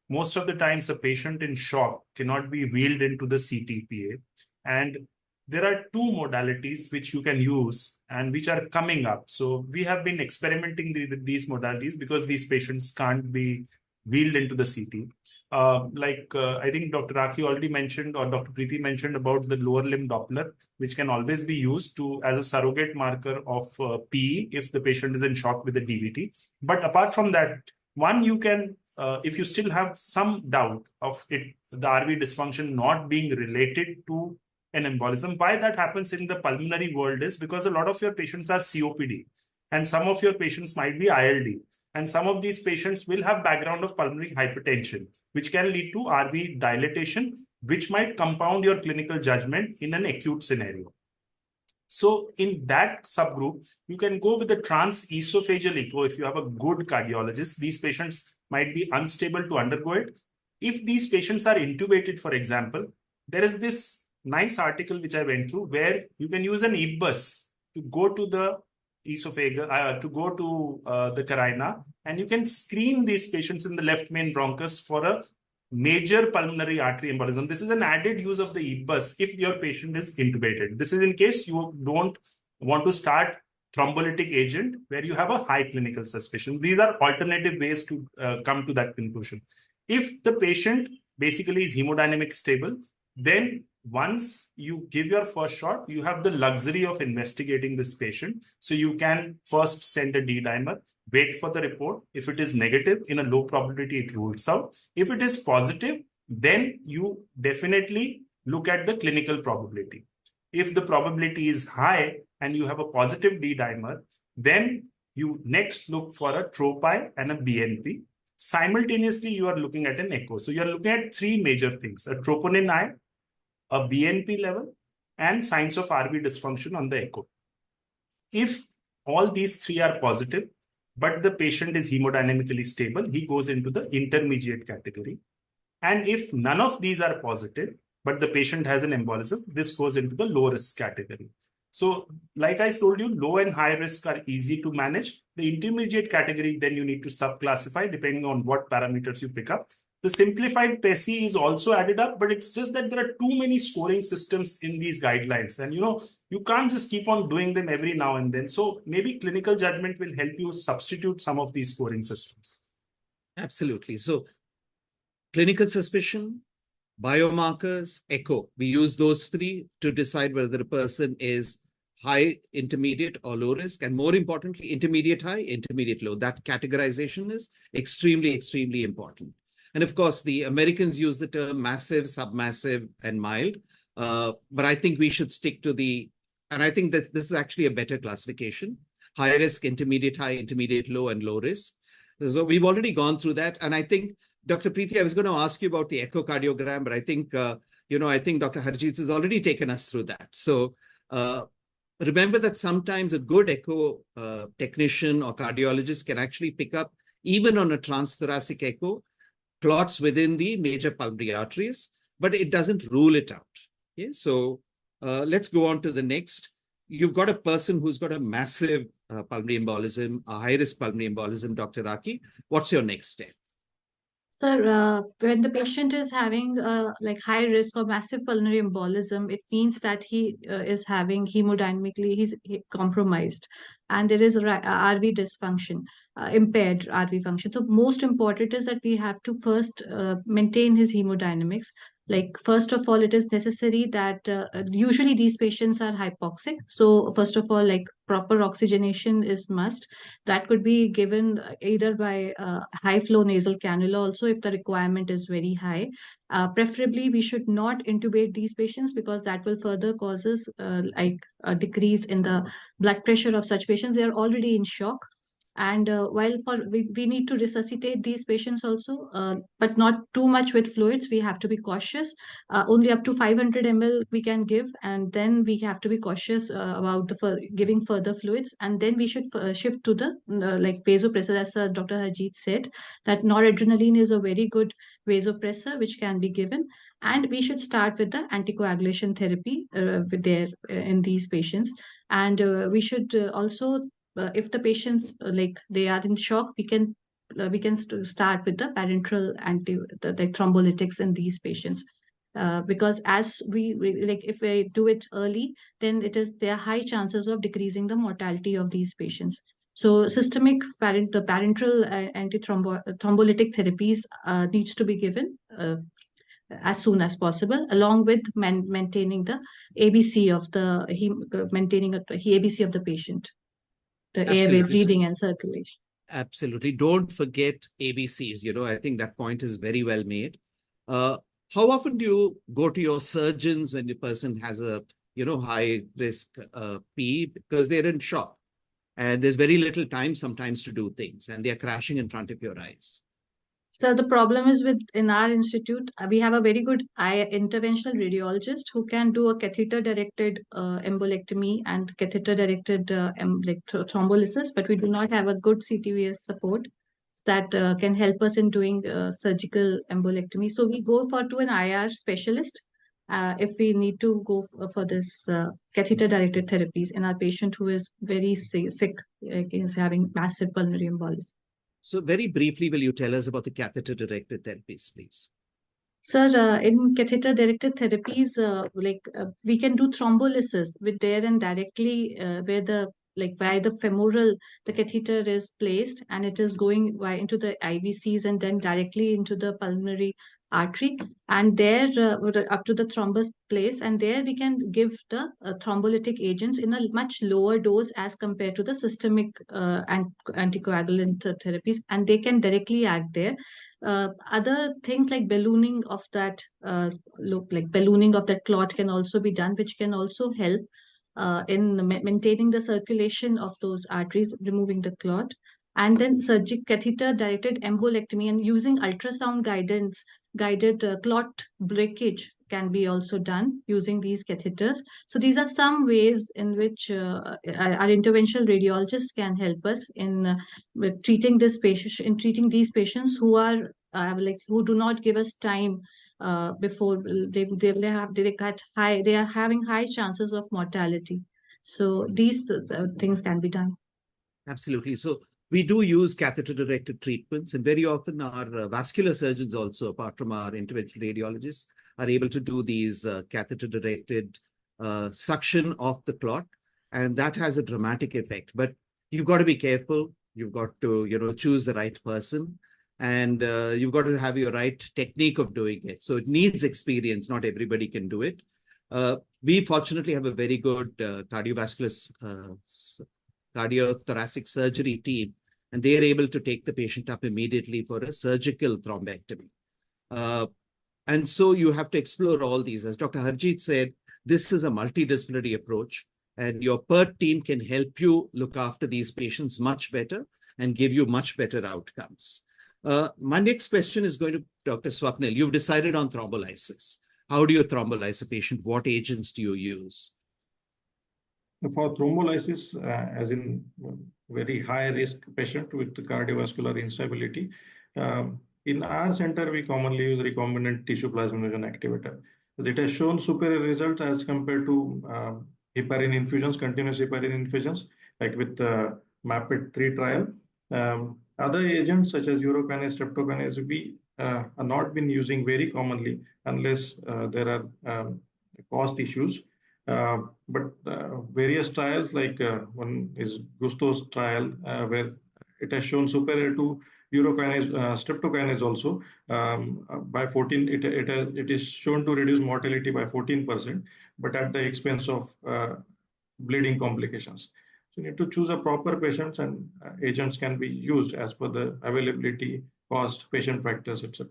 Most of the times, a patient in shock cannot be wheeled into the CTPA. And there are two modalities which you can use and which are coming up. So we have been experimenting with these modalities because these patients can't be wheeled into the CT. I think Dr. Rakhi already mentioned, or Dr. Preeti mentioned about the lower limb Doppler, which can always be used as a surrogate marker of PE if the patient is in shock with the DVT. But apart from that, one, you can, if you still have some doubt of the RV dysfunction not being related to an embolism, why that happens in the pulmonary world is because a lot of your patients are COPD and some of your patients might be ILD. And some of these patients will have background of pulmonary hypertension, which can lead to RV dilatation, which might compound your clinical judgment in an acute scenario. So in that subgroup, you can go with the transesophageal echo. If you have a good cardiologist, these patients might be unstable to undergo it. If these patients are intubated, for example, there is this nice article which I went through where you can use an EBUS to go to the esophagus, to go to the carina, and you can screen these patients in the left main bronchus for a major pulmonary artery embolism. This is an added use of the EBUS if your patient is intubated. This is in case you don't want to start thrombolytic agent where you have a high clinical suspicion. These are alternative ways to come to that conclusion. If the patient basically is hemodynamic stable, then once you give your first shot, you have the luxury of investigating this patient. So you can first send a D-dimer, wait for the report. If it is negative, in a low probability, it rules out. If it is positive, then you definitely look at the clinical probability. If the probability is high and you have a positive D-dimer, then you next look for a TROPI and a BNP. Simultaneously, you are looking at an echo. So you are looking at three major things: a troponin I, a BNP level, and signs of RV dysfunction on the echo. If all these three are positive, but the patient is hemodynamically stable, he goes into the intermediate category. And if none of these are positive, but the patient has an embolism, this goes into the low risk category. So like I told you, low and high risk are easy to manage. The intermediate category, then you need to subclassify depending on what parameters you pick up. The simplified PESI is also added up, but it's just that there are too many scoring systems in these guidelines. And you can't just keep on doing them every now and then. So maybe clinical judgment will help you substitute some of these scoring systems. Absolutely. So clinical suspicion, biomarkers, echo. We use those three to decide whether a person is high, intermediate, or low risk. And more importantly, intermediate high, intermediate low. That categorization is extremely, extremely important. And of course, the Americans use the term massive, submassive, and mild. But I think we should stick to and I think that this is actually a better classification: high risk, intermediate high, intermediate low, and low risk. So we've already gone through that. And I think, Dr. Preeti, I was going to ask you about the echocardiogram, but I think, I think Dr. Harjeet has already taken us through that. So remember that sometimes a good echo technician or cardiologist can actually pick up, even on a transthoracic echo, clots within the major pulmonary arteries, but it doesn't rule it out. Okay? So let's go on to the next. You've got a person who's got a massive pulmonary embolism, a high-risk pulmonary embolism, Dr. Raki. What's your next step? Sir, when the patient is having like high risk or massive pulmonary embolism, it means that he is having he's compromised, and there is RV dysfunction, impaired RV function. So most important is that we have to first maintain his hemodynamics. Like, first of all, it is necessary that usually these patients are hypoxic. So first of all, like, proper oxygenation is must. That could be given either by high flow nasal cannula also if the requirement is very high. Preferably, we should not intubate these patients because that will further causes like a decrease in the blood pressure of such patients. They are already in shock. And while we need to resuscitate these patients also, but not too much with fluids. We have to be cautious. Only up to 500 ml we can give, and then we have to be cautious about giving further fluids. And then we should shift to the like vasopressor, as Dr. Harjeet said, that noradrenaline is a very good vasopressor which can be given. And we should start with the anticoagulation therapy in these patients. And we should also, if the patients like they are in shock, we can start with the parenteral the thrombolytics in these patients. Because as we like, if we do it early, then there are high chances of decreasing the mortality of these patients. So systemic parenteral thrombolytic therapies needs to be given as soon as possible, along with maintaining the ABC of the ABC of the patient, the airway, breathing, and circulation. Absolutely. Don't forget ABCs. I think that point is very well made. How often do you go to your surgeons when the person has a, high risk P, because they're in shock and there's very little time sometimes to do things and they're crashing in front of your eyes? So the problem is in our institute, we have a very good interventional radiologist who can do a catheter-directed embolectomy and catheter-directed thrombolysis, but we do not have a good CTVS support that can help us in doing surgical embolectomy. So we go to an IR specialist if we need to go for this catheter-directed therapies in our patient who is very sick, is having massive pulmonary embolism. So very briefly, will you tell us about the catheter-directed therapies, please? Sir, in catheter-directed therapies, we can do thrombolysis with there and directly where the femoral, the catheter is placed and it is going into the IVCs and then directly into the pulmonary artery, and there up to the thrombus place, and there we can give the thrombolytic agents in a much lower dose as compared to the systemic anticoagulant therapies, and they can directly act there. Other things like ballooning of that clot can also be done, which can also help in maintaining the circulation of those arteries, removing the clot. And then surgical catheter-directed embolectomy and using ultrasound guided clot breakage can be also done using these catheters. So these are some ways in which our interventional radiologists can help us in with treating these patients who are who do not give us time before they are having high chances of mortality. So these things can be done. Absolutely. So we do use catheter-directed treatments, and very often our vascular surgeons also, apart from our interventional radiologists, are able to do these catheter-directed suction of the clot, and that has a dramatic effect. But you've got to be careful. You've got to, choose the right person, and you've got to have your right technique of doing it. So it needs experience. Not everybody can do it. We fortunately have a very good cardiothoracic surgery team, and they are able to take the patient up immediately for a surgical thrombectomy. And so you have to explore all these. As Dr. Harjeet said, this is a multidisciplinary approach, and your PERT team can help you look after these patients much better and give you much better outcomes. My next question is going to Dr. Swapnil. You've decided on thrombolysis. How do you thrombolyze a patient? What agents do you use? For thrombolysis, as in very high risk patient with cardiovascular instability, in our center, we commonly use recombinant tissue plasminogen activator. It has shown superior results as compared to heparin infusions, continuous heparin infusions, like with the MAPIT-3 trial. Other agents such as urokinase, streptokinase, we are not been using very commonly unless there are cost issues. But various trials, like one is Gusto's trial, where it has shown superior to urokinase, streptokinase also by 14. It is shown to reduce mortality by 14%, but at the expense of bleeding complications. So you need to choose a proper patients, and agents can be used as per the availability, cost, patient factors, etc.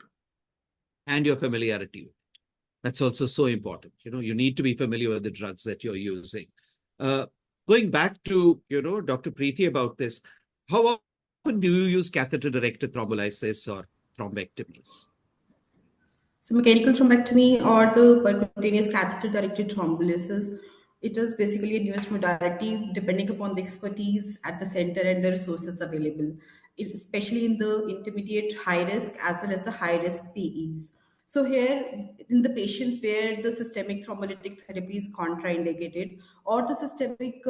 And your familiarity with it. That's also so important. You need to be familiar with the drugs that you're using. Going back to, Dr. Preeti about this, how often do you use catheter-directed thrombolysis or thrombectomies? So mechanical thrombectomy or the percutaneous catheter-directed thrombolysis, it is basically a newest modality depending upon the expertise at the center and the resources available, especially in the intermediate high risk as well as the high risk PEs. So here in the patients where the systemic thrombolytic therapy is contraindicated, or the systemic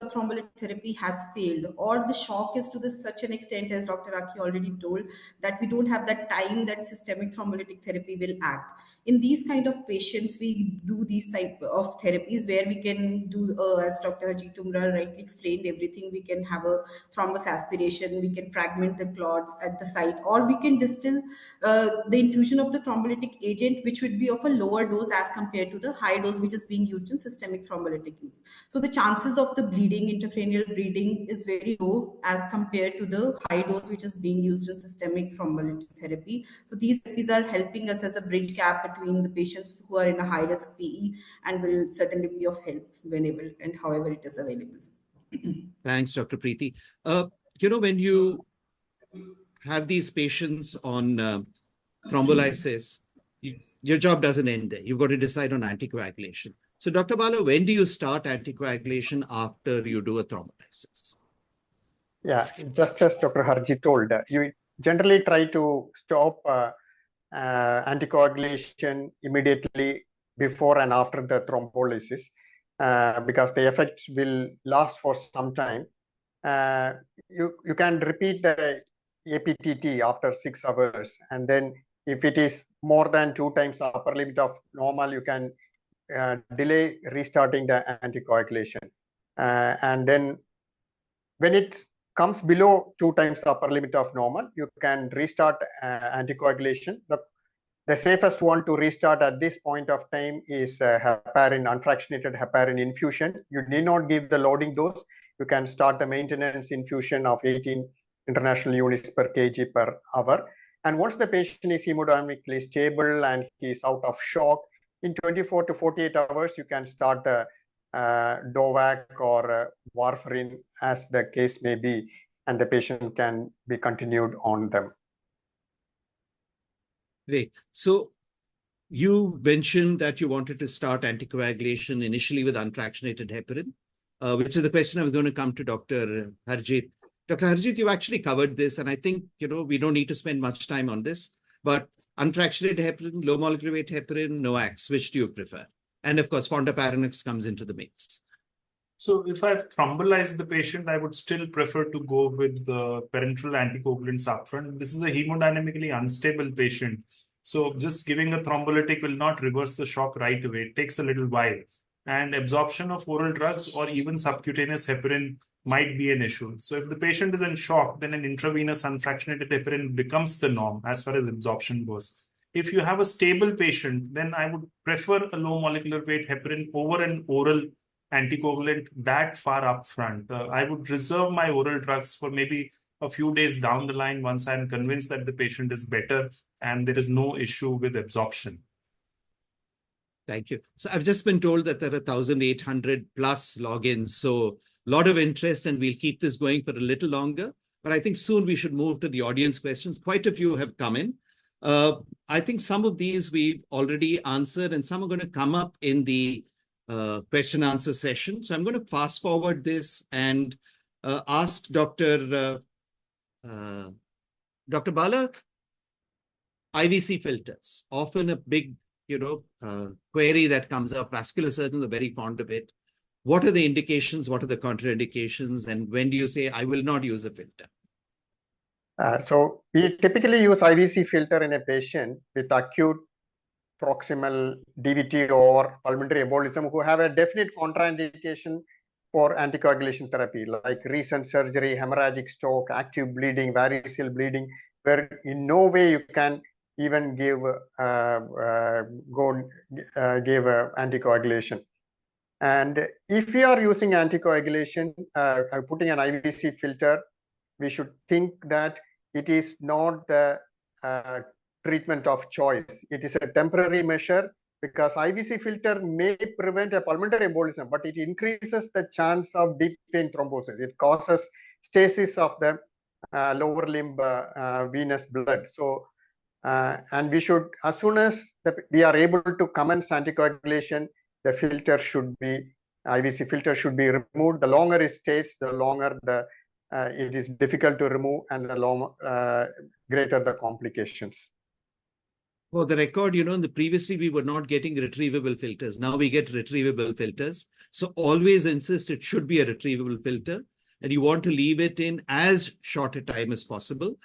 thrombolytic therapy has failed, or the shock is to such an extent, as Dr. Aki already told, that we don't have that time that systemic thrombolytic therapy will act. In these kind of patients, we do these type of therapies where we can do, as Dr. Tumra rightly explained, everything. We can have a thrombus aspiration, we can fragment the clots at the site, or we can distill the infusion of the thrombolytic agent, which would be of a lower dose as compared to the high dose which is being used in systemic thrombolytic use. So the chances of the bleeding, intracranial bleeding, is very low as compared to the high dose which is being used in systemic thrombolytic therapy. So these therapies are helping us as a bridge gap between the patients who are in a high risk PE, and will certainly be of help whenever and however it is available. Thanks, Dr. Preeti. When you have these patients on thrombolysis, your job doesn't end there. You've got to decide on anticoagulation. So, Dr. Bala, when do you start anticoagulation after you do a thrombolysis? Yeah, just as Dr. Harjeet told, you generally try to stop anticoagulation immediately before and after the thrombolysis, because the effects will last for some time. You can repeat the APTT after 6 hours, and then if it is more than 2 times the upper limit of normal, you can delay restarting the anticoagulation. And then when it comes below 2 times the upper limit of normal, you can restart anticoagulation. The safest one to restart at this point of time is heparin, unfractionated heparin infusion. You need not give the loading dose. You can start the maintenance infusion of 18 international units per kg per hour. And once the patient is hemodynamically stable and he is out of shock, in 24 to 48 hours, you can start the Dovac or warfarin as the case may be, and the patient can be continued on them. Great. So you mentioned that you wanted to start anticoagulation initially with unfractionated heparin, which is the question I was going to come to Dr. Harjeet. Dr. Harjeet, you actually covered this, and I think, we don't need to spend much time on this, but unfractionated heparin, low molecular weight heparin, NOACs, which do you prefer? And of course, fondaparinux comes into the mix. So if I've thrombolized the patient, I would still prefer to go with the parenteral anticoagulants upfront. This is a hemodynamically unstable patient. So just giving a thrombolytic will not reverse the shock right away. It takes a little while. And absorption of oral drugs or even subcutaneous heparin might be an issue. So if the patient is in shock, then an intravenous unfractionated heparin becomes the norm as far as absorption goes. If you have a stable patient, then I would prefer a low molecular weight heparin over an oral anticoagulant that far up front. I would reserve my oral drugs for maybe a few days down the line once I'm convinced that the patient is better and there is no issue with absorption. Thank you. So I've just been told that there are 1,800 plus logins. So a lot of interest, and we'll keep this going for a little longer. But I think soon we should move to the audience questions. Quite a few have come in. I think some of these we've already answered, and some are going to come up in the question answer session. So I'm going to fast forward this and ask Dr. Bala, IVC filters, often a big, query that comes up. Vascular surgeons are very fond of it. What are the indications? What are the contraindications? And when do you say, I will not use a filter? So we typically use IVC filter in a patient with acute proximal DVT or pulmonary embolism who have a definite contraindication for anticoagulation therapy, like recent surgery, hemorrhagic stroke, active bleeding, variceal bleeding, where in no way you can even give anticoagulation. And if we are using anticoagulation, putting an IVC filter, we should think that it is not the treatment of choice. It is a temporary measure because IVC filter may prevent a pulmonary embolism, but it increases the chance of deep vein thrombosis. It causes stasis of the lower limb venous blood. So, and we should, as soon as we are able to commence anticoagulation, the filter should be, IVC filter should be removed. The longer it stays, the longer it is difficult to remove, and the greater the complications. For the record, previously we were not getting retrievable filters. Now we get retrievable filters. So always insist it should be a retrievable filter, and you want to leave it in as short a time as possible.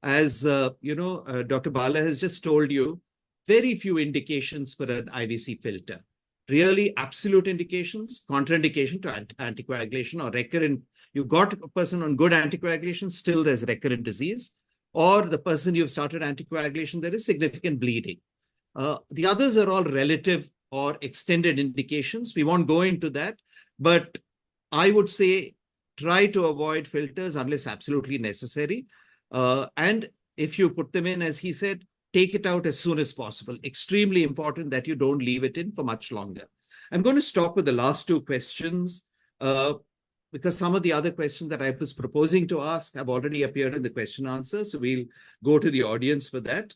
As Dr. Bala has just told you, very few indications for an IVC filter. Really absolute indications, contraindication to anticoagulation or recurrent. You've got a person on good anticoagulation, still there's recurrent disease, or the person you've started anticoagulation, there is significant bleeding. The others are all relative or extended indications. We won't go into that, but I would say try to avoid filters unless absolutely necessary. And if you put them in, as he said, take it out as soon as possible. Extremely important that you don't leave it in for much longer. I'm going to stop with the last two questions because some of the other questions that I was proposing to ask have already appeared in the question answer. So we'll go to the audience for that.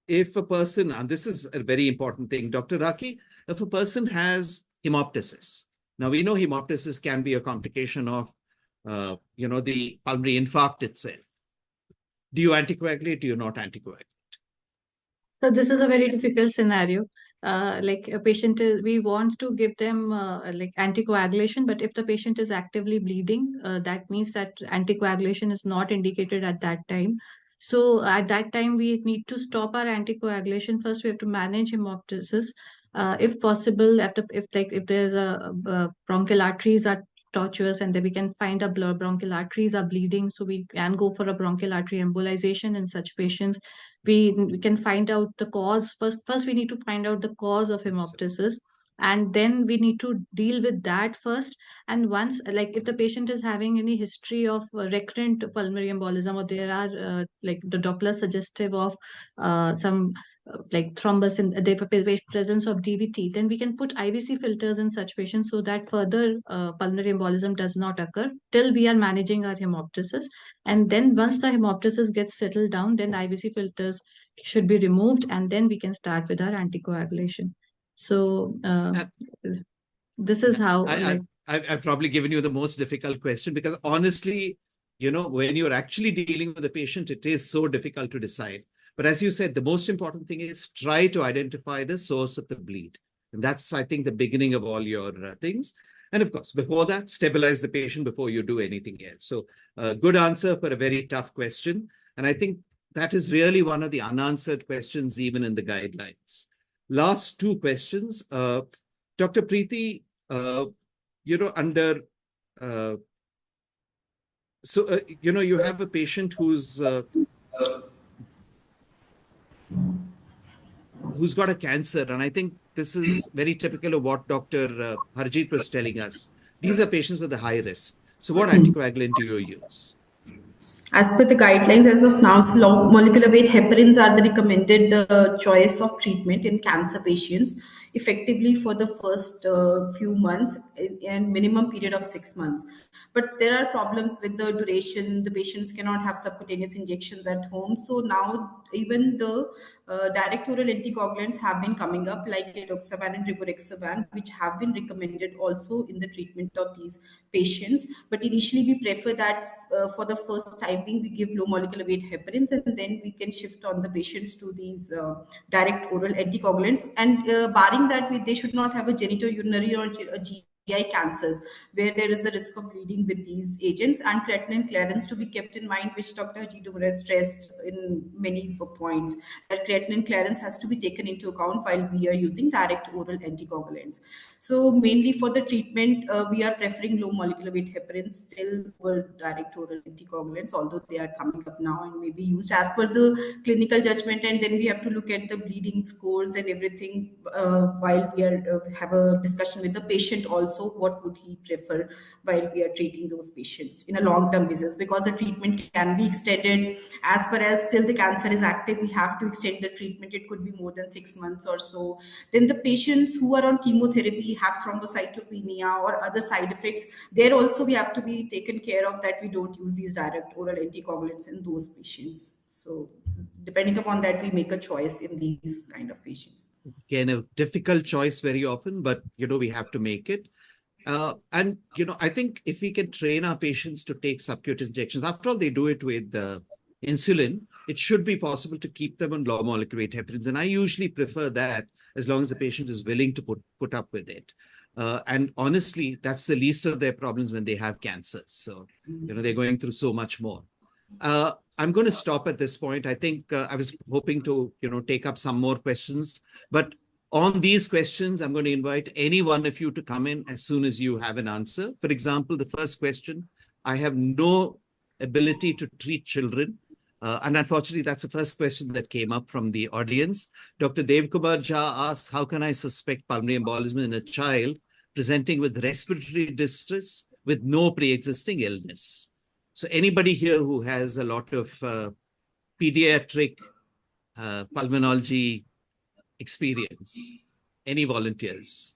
If a person, and this is a very important thing, Dr. Raki, if a person has hemoptysis, now we know hemoptysis can be a complication of, the pulmonary infarct itself. Do you anticoagulate? Do you not anticoagulate? So this is a very difficult scenario. Like a patient we want to give them like anticoagulation, but if the patient is actively bleeding, that means that anticoagulation is not indicated at that time. So at that time, we need to stop our anticoagulation. First, we have to manage hemoptysis. If possible, if there's a bronchial arteries are tortuous and then we can find a bronchial arteries are bleeding, so we can go for a bronchial artery embolization in such patients. we can find out the cause. First we need to find out the cause of hemoptysis, and then we need to deal with that first. And once, like if the patient is having any history of recurrent pulmonary embolism, or there are like the Doppler suggestive of some like thrombus in the presence of DVT, then we can put IVC filters in such patients so that further pulmonary embolism does not occur till we are managing our hemoptysis. And then once the hemoptysis gets settled down, then IVC filters should be removed, and then we can start with our anticoagulation. So this is how I've probably given you the most difficult question, because honestly, when you're actually dealing with the patient, it is so difficult to decide. But as you said, the most important thing is try to identify the source of the bleed. And that's, I think, the beginning of all your things. And of course, before that, stabilize the patient before you do anything else. So good answer for a very tough question. And I think that is really one of the unanswered questions, even in the guidelines. Last two questions. Dr. Preeti, you have a patient who's got a cancer, and I think this is very typical of what Dr. Harjeet was telling us. These are patients with a high risk. So what anticoagulant do you use? As per the guidelines, as of now, low molecular weight heparins are the recommended choice of treatment in cancer patients, effectively for the first few months and minimum period of 6 months. But there are problems with the duration. The patients cannot have subcutaneous injections at home. So now even the direct oral anticoagulants have been coming up, like edoxaban and rivaroxaban, which have been recommended also in the treatment of these patients. But initially we prefer that for the first time being, we give low molecular weight heparins, and then we can shift on the patients to these direct oral anticoagulants. And barring that, they should not have a genitourinary or a GI cancers where there is a risk of bleeding with these agents, and creatinine clearance to be kept in mind, which Dr. Ghee has stressed in many points, that creatinine clearance has to be taken into account while we are using direct oral anticoagulants. So mainly for the treatment, we are preferring low molecular weight heparins still over direct oral anticoagulants, although they are coming up now and may be used as per the clinical judgment. And then we have to look at the bleeding scores and everything while we are have a discussion with the patient also, what would he prefer while we are treating those patients in a long-term basis, because the treatment can be extended as far as till the cancer is active. We have to extend the treatment. It could be more than 6 months or so. Then the patients who are on chemotherapy have thrombocytopenia or other side effects. There also we have to be taken care of, that we don't use these direct oral anticoagulants in those patients. So depending upon that, we make a choice in these kind of patients. Again, a difficult choice very often, but we have to make it. And I think if we can train our patients to take subcutaneous injections, after all, they do it with insulin, it should be possible to keep them on low molecular weight heparins. And I usually prefer that, as long as the patient is willing to put up with it. And honestly, that's the least of their problems when they have cancers. So, they're going through so much more. I'm going to stop at this point. I think I was hoping to, take up some more questions, but on these questions, I'm going to invite any one of you to come in as soon as you have an answer. For example, the first question, I have no ability to treat children. And unfortunately, that's the first question that came up from the audience. Dr. Devkumar Jha asks, how can I suspect pulmonary embolism in a child presenting with respiratory distress with no pre-existing illness? So anybody here who has a lot of pediatric pulmonology experience? Any volunteers?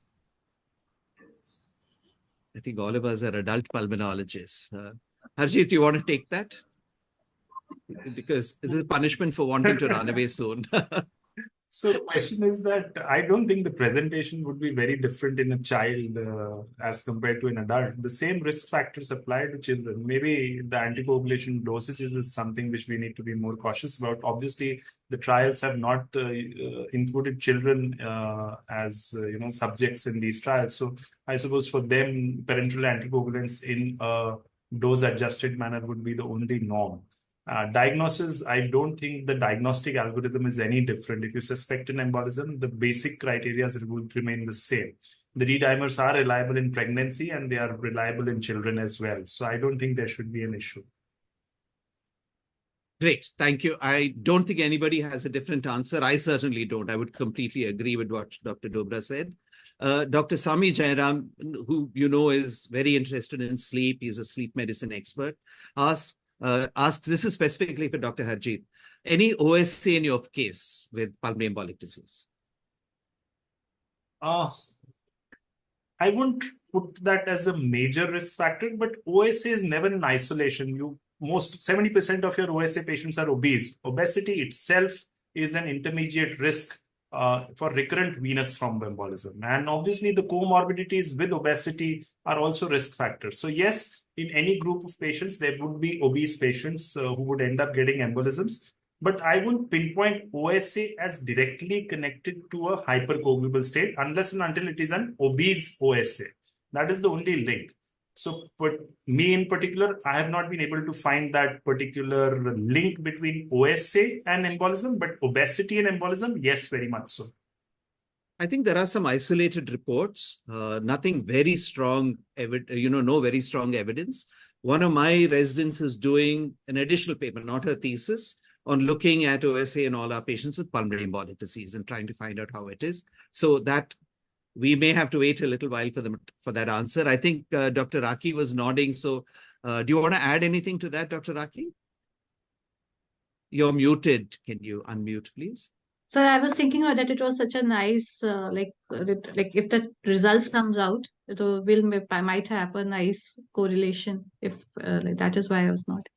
I think all of us are adult pulmonologists. Harjeet, do you want to take that? Because this is punishment for wanting to run away soon. So the question is that I don't think the presentation would be very different in a child as compared to an adult. The same risk factors apply to children. Maybe the anticoagulation dosages is something which we need to be more cautious about. Obviously, the trials have not included children as subjects in these trials. So I suppose for them, parenteral anticoagulants in a dose-adjusted manner would be the only norm. Diagnosis, I don't think the diagnostic algorithm is any different. If you suspect an embolism, the basic criteria will remain the same. The D-dimers are reliable in pregnancy and they are reliable in children as well. So I don't think there should be an issue. Great. Thank you. I don't think anybody has a different answer. I certainly don't. I would completely agree with what Dr. Dobra said. Dr. Sami Jairam, who you know is very interested in sleep, he's a sleep medicine expert, asks, this is specifically for Dr. Harjeet, any OSA in your case with pulmonary embolic disease? I wouldn't put that as a major risk factor, but OSA is never in isolation. 70% of your OSA patients are obese. Obesity itself is an intermediate risk for recurrent venous thromboembolism. And obviously the comorbidities with obesity are also risk factors. So yes, in any group of patients, there would be obese patients who would end up getting embolisms. But I wouldn't pinpoint OSA as directly connected to a hypercoagulable state unless and until it is an obese OSA. That is the only link. So, but me in particular, I have not been able to find that particular link between OSA and embolism, but obesity and embolism, yes, very much so. I think there are some isolated reports, nothing very strong, no very strong evidence. One of my residents is doing an additional paper, not her thesis, on looking at OSA in all our patients with pulmonary embolic disease and trying to find out how it is. So that we may have to wait a little while for that answer. I think Dr. Raki was nodding. So do you want to add anything to that, Dr. Raki? You're muted. Can you unmute, please? So I was thinking that it was such a nice, like if the results comes out, I might have a nice correlation. If like that is why I was not.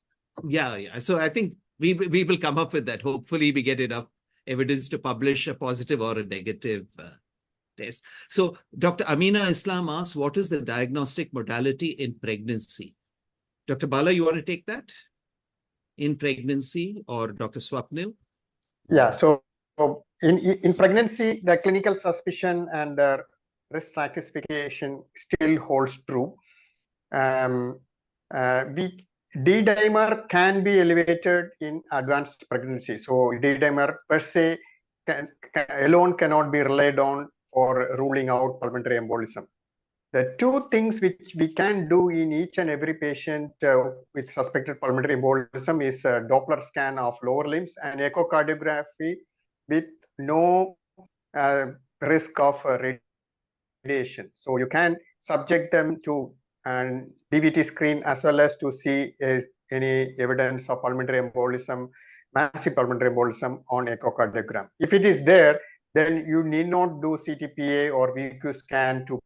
Yeah. So I think we will come up with that. Hopefully, we get enough evidence to publish a positive or a negative test. So Dr. Amina Islam asks, what is the diagnostic modality in pregnancy? Dr. Bala, you want to take that? In pregnancy, or Dr. Swapnil? Yeah, so in pregnancy, the clinical suspicion and the risk stratification still holds true. D-dimer can be elevated in advanced pregnancy. So D-dimer per se alone cannot be relied on for ruling out pulmonary embolism. The two things which we can do in each and every patient with suspected pulmonary embolism is a Doppler scan of lower limbs and echocardiography with no risk of radiation. So you can subject them to an DVT screen as well as to see any evidence of pulmonary embolism, massive pulmonary embolism on echocardiogram. If it is there, then you need not do CTPA or VQ scan to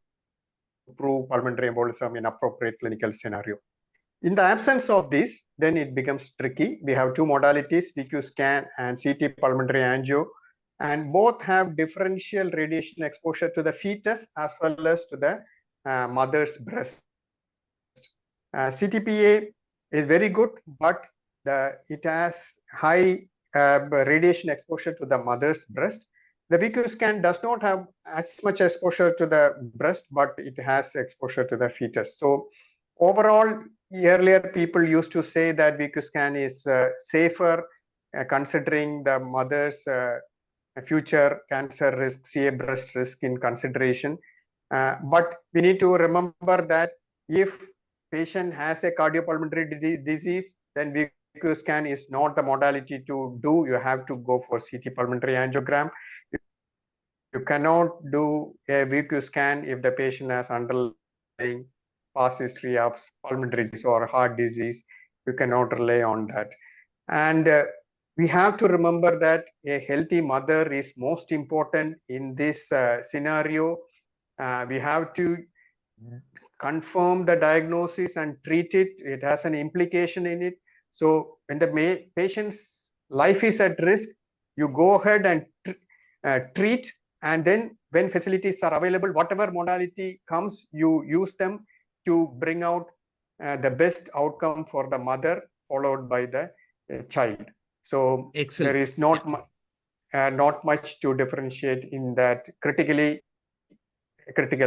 prove pulmonary embolism in appropriate clinical scenario. In the absence of this, then it becomes tricky. We have two modalities, VQ scan and CT pulmonary angio, and both have differential radiation exposure to the fetus as well as to the mother's breast. CTPA is very good, but it has high radiation exposure to the mother's breast. The VQ scan does not have as much exposure to the breast, but it has exposure to the fetus. So overall, earlier people used to say that VQ scan is safer considering the mother's future cancer risk, CA breast risk in consideration. But we need to remember that if patient has a cardiopulmonary disease, then VQ scan is not the modality to do. You have to go for CT pulmonary angiogram. You cannot do a VQ scan if the patient has underlying past history of pulmonary disease or heart disease. You cannot rely on that. And we have to remember that a healthy mother is most important in this scenario. We have to confirm the diagnosis and treat it. It has an implication in it. So when the patient's life is at risk, you go ahead and treat. And then when facilities are available, whatever modality comes, you use them to bring out the best outcome for the mother, followed by the child. So excellent. There is not much to differentiate in that critical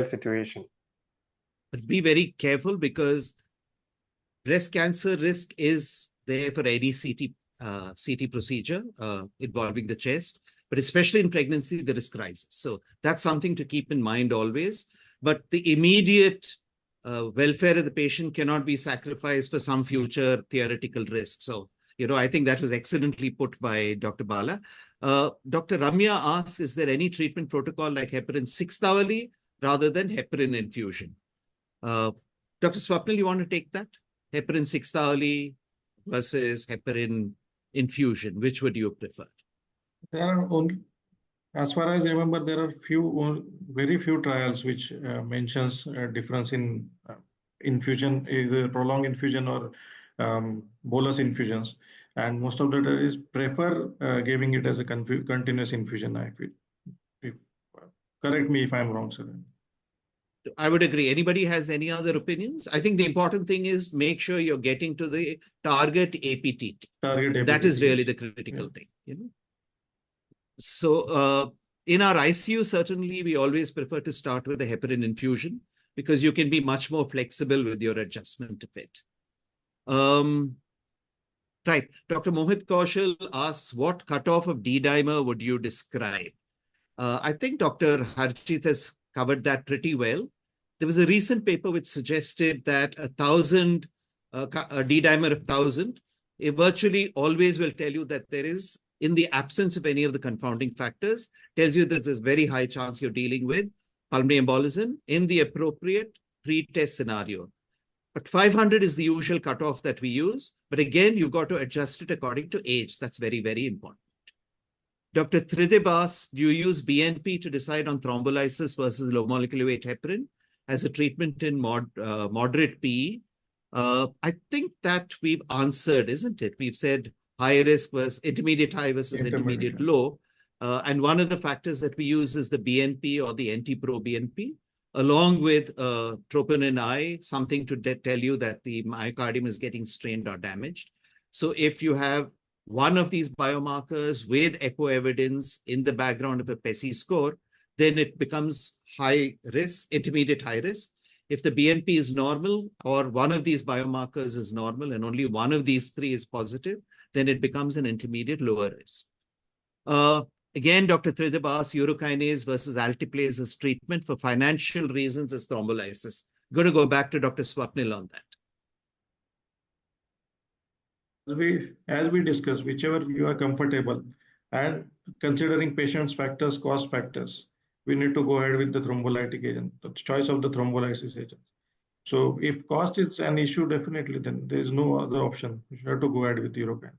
situation. But be very careful, because breast cancer risk is there for any CT procedure involving the chest. But especially in pregnancy, the risk rises. So that's something to keep in mind always. But the immediate welfare of the patient cannot be sacrificed for some future theoretical risk. So I think that was excellently put by Dr. Bala. Dr. Ramya asks, is there any treatment protocol like heparin 6th hourly rather than heparin infusion? Dr. Swapnil, you want to take that? Heparin 6th hourly versus heparin infusion, which would you prefer? There are only, as far as I remember, there are very few trials which mentions difference in infusion, either prolonged infusion or bolus infusions. And most of the is prefer giving it as a continuous infusion. I feel. Correct me if I'm wrong, sir. I would agree. Anybody has any other opinions? I think the important thing is make sure you're getting to the target APTT. That is really the critical thing. So in our ICU, certainly we always prefer to start with the heparin infusion because you can be much more flexible with your adjustment of it. Right. Dr. Mohit Kaushal asks, what cutoff of D-dimer would you describe? I think Dr. Harjit has covered that pretty well. There was a recent paper which suggested that a D-dimer of 1,000, it virtually always will tell you that there is, in the absence of any of the confounding factors, tells you that there's a very high chance you're dealing with pulmonary embolism in the appropriate pre-test scenario. But 500 is the usual cutoff that we use. But again, you've got to adjust it according to age. That's very, very important. Dr. Tridib asks, do you use BNP to decide on thrombolysis versus low molecular weight heparin as a treatment in moderate PE? I think that we've answered, isn't it? We've said high risk versus intermediate high versus intermediate low. And one of the factors that we use is the BNP or the NT-proBNP, along with troponin I, something to tell you that the myocardium is getting strained or damaged. So if you have one of these biomarkers with echo evidence in the background of a PESI score, then it becomes high risk, intermediate high risk. If the BNP is normal or one of these biomarkers is normal and only one of these three is positive, then it becomes an intermediate lower risk. Again, Dr. Tridib asks, urokinase versus alteplase as treatment for financial reasons as thrombolysis. I'm going to go back to Dr. Swapnil on that. As we discussed, whichever you are comfortable, and considering patient's factors, cost factors, we need to go ahead with the thrombolytic agent, the choice of the thrombolysis agent. So if cost is an issue, definitely, then there is no other option. You have to go ahead with urokinase.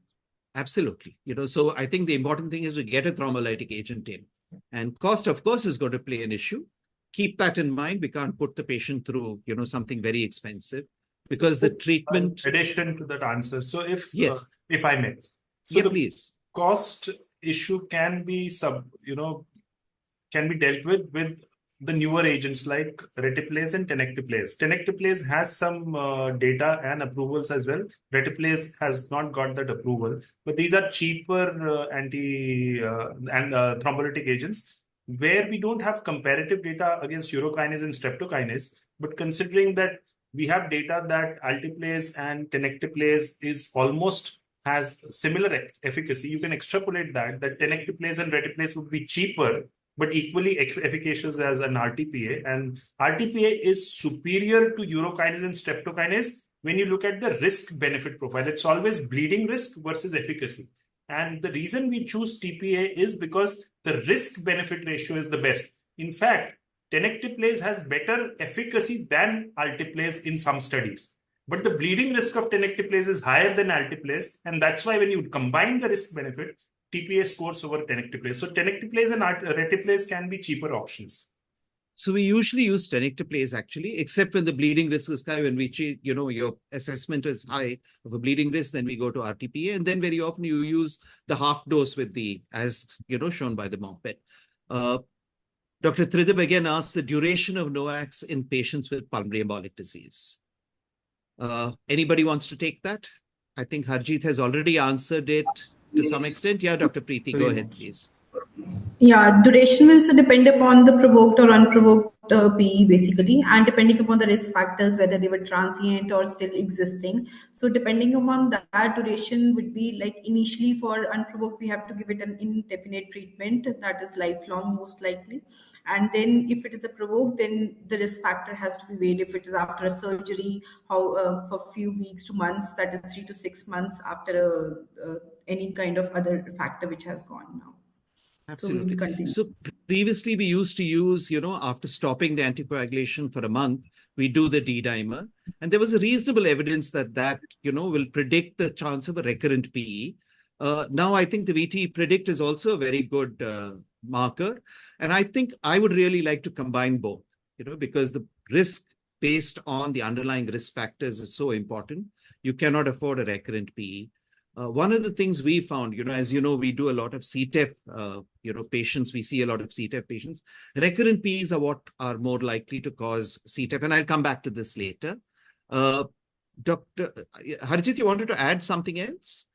Absolutely. So I think the important thing is to get a thrombolytic agent in. And cost, of course, is going to play an issue. Keep that in mind. We can't put the patient through, something very expensive because the treatment. Addition to that answer. So if I may. So yeah, the please. Cost issue can be dealt with the newer agents like retiplase and tenecteplase. Tenecteplase has some data and approvals as well. Retiplase has not got that approval, but these are cheaper thrombolytic agents where we don't have comparative data against urokinase and streptokinase. But considering that we have data that alteplase and tenecteplase has similar efficacy, you can extrapolate that tenecteplase and retiplase would be cheaper but equally efficacious as an RTPA. And RTPA is superior to urokinase and streptokinase when you look at the risk-benefit profile. It's always bleeding risk versus efficacy. And the reason we choose TPA is because the risk-benefit ratio is the best. In fact, tenecteplase has better efficacy than alteplase in some studies. But the bleeding risk of tenecteplase is higher than alteplase. And that's why when you combine the risk-benefit, TPA scores over tenecteplase. So tenecteplase and retiplase can be cheaper options. So we usually use tenecteplase actually, except when the bleeding risk is high. When your assessment is high of a bleeding risk, then we go to RTPA. And then very often you use the half dose with as shown by the MOPET. Dr. Tridib again asks the duration of NOACs in patients with pulmonary embolic disease. Anybody wants to take that? I think Harjit has already answered it to some extent. Yeah, Dr. Preeti, go ahead, please. Yeah, duration will depend upon the provoked or unprovoked PE basically, and depending upon the risk factors, whether they were transient or still existing. So depending upon that duration would be like initially for unprovoked, we have to give it an indefinite treatment that is lifelong most likely. And then if it is a provoked, then the risk factor has to be weighed. If it is after a surgery, how for a few weeks to months, that is 3 to 6 months after any kind of other factor which has gone now. Absolutely. So we will continue. So previously we used to use, after stopping the anticoagulation for a month, we do the D-dimer. And there was a reasonable evidence that will predict the chance of a recurrent PE. Now I think the VTE predict is also a very good marker. And I think I would really like to combine both, because the risk based on the underlying risk factors is so important. You cannot afford a recurrent PE. One of the things we found, as you know, we do a lot of CTEPH, patients. We see a lot of CTEPH patients. Recurrent PEs are what are more likely to cause CTEPH, and I'll come back to this later. Dr. Harjit, you wanted to add something else?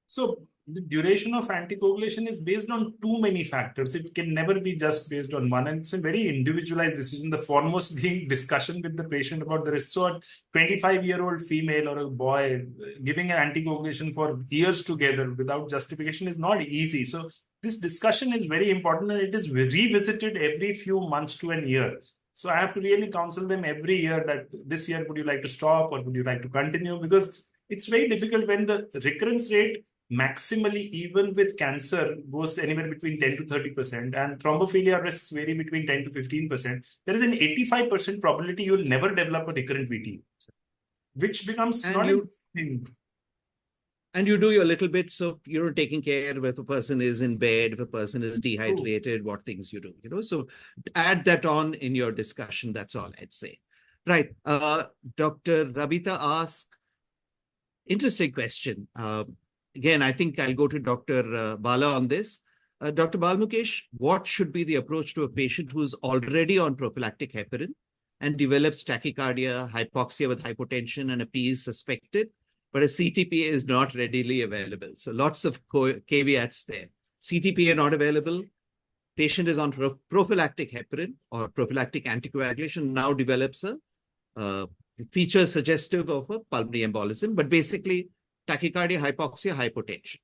So the duration of anticoagulation is based on too many factors. It can never be just based on one. And it's a very individualized decision. The foremost being discussion with the patient about the risk. So a 25-year-old female or a boy giving an anticoagulation for years together without justification is not easy. So this discussion is very important, and it is revisited every few months to a year. So I have to really counsel them every year that this year, would you like to stop or would you like to continue? Because it's very difficult when the recurrence rate maximally, even with cancer, goes anywhere between 10 to 30%, and thrombophilia risks vary between 10 to 15%. There is an 85% probability you will never develop a recurrent VT, which becomes not a thing. And you do your little bits of, taking care if a person is in bed, if a person is dehydrated, what things you do, so add that on in your discussion. That's all I'd say. Right. Dr. Rabita asked, interesting question. Again, I think I'll go to Dr. Bala on this. Dr. Balmukesh, what should be the approach to a patient who's already on prophylactic heparin and develops tachycardia, hypoxia with hypotension, and a PE is suspected, but a CTPA is not readily available? So lots of caveats there. CTPA not available, patient is on prophylactic heparin or prophylactic anticoagulation, now develops a feature suggestive of a pulmonary embolism, but basically tachycardia, hypoxia, hypotension.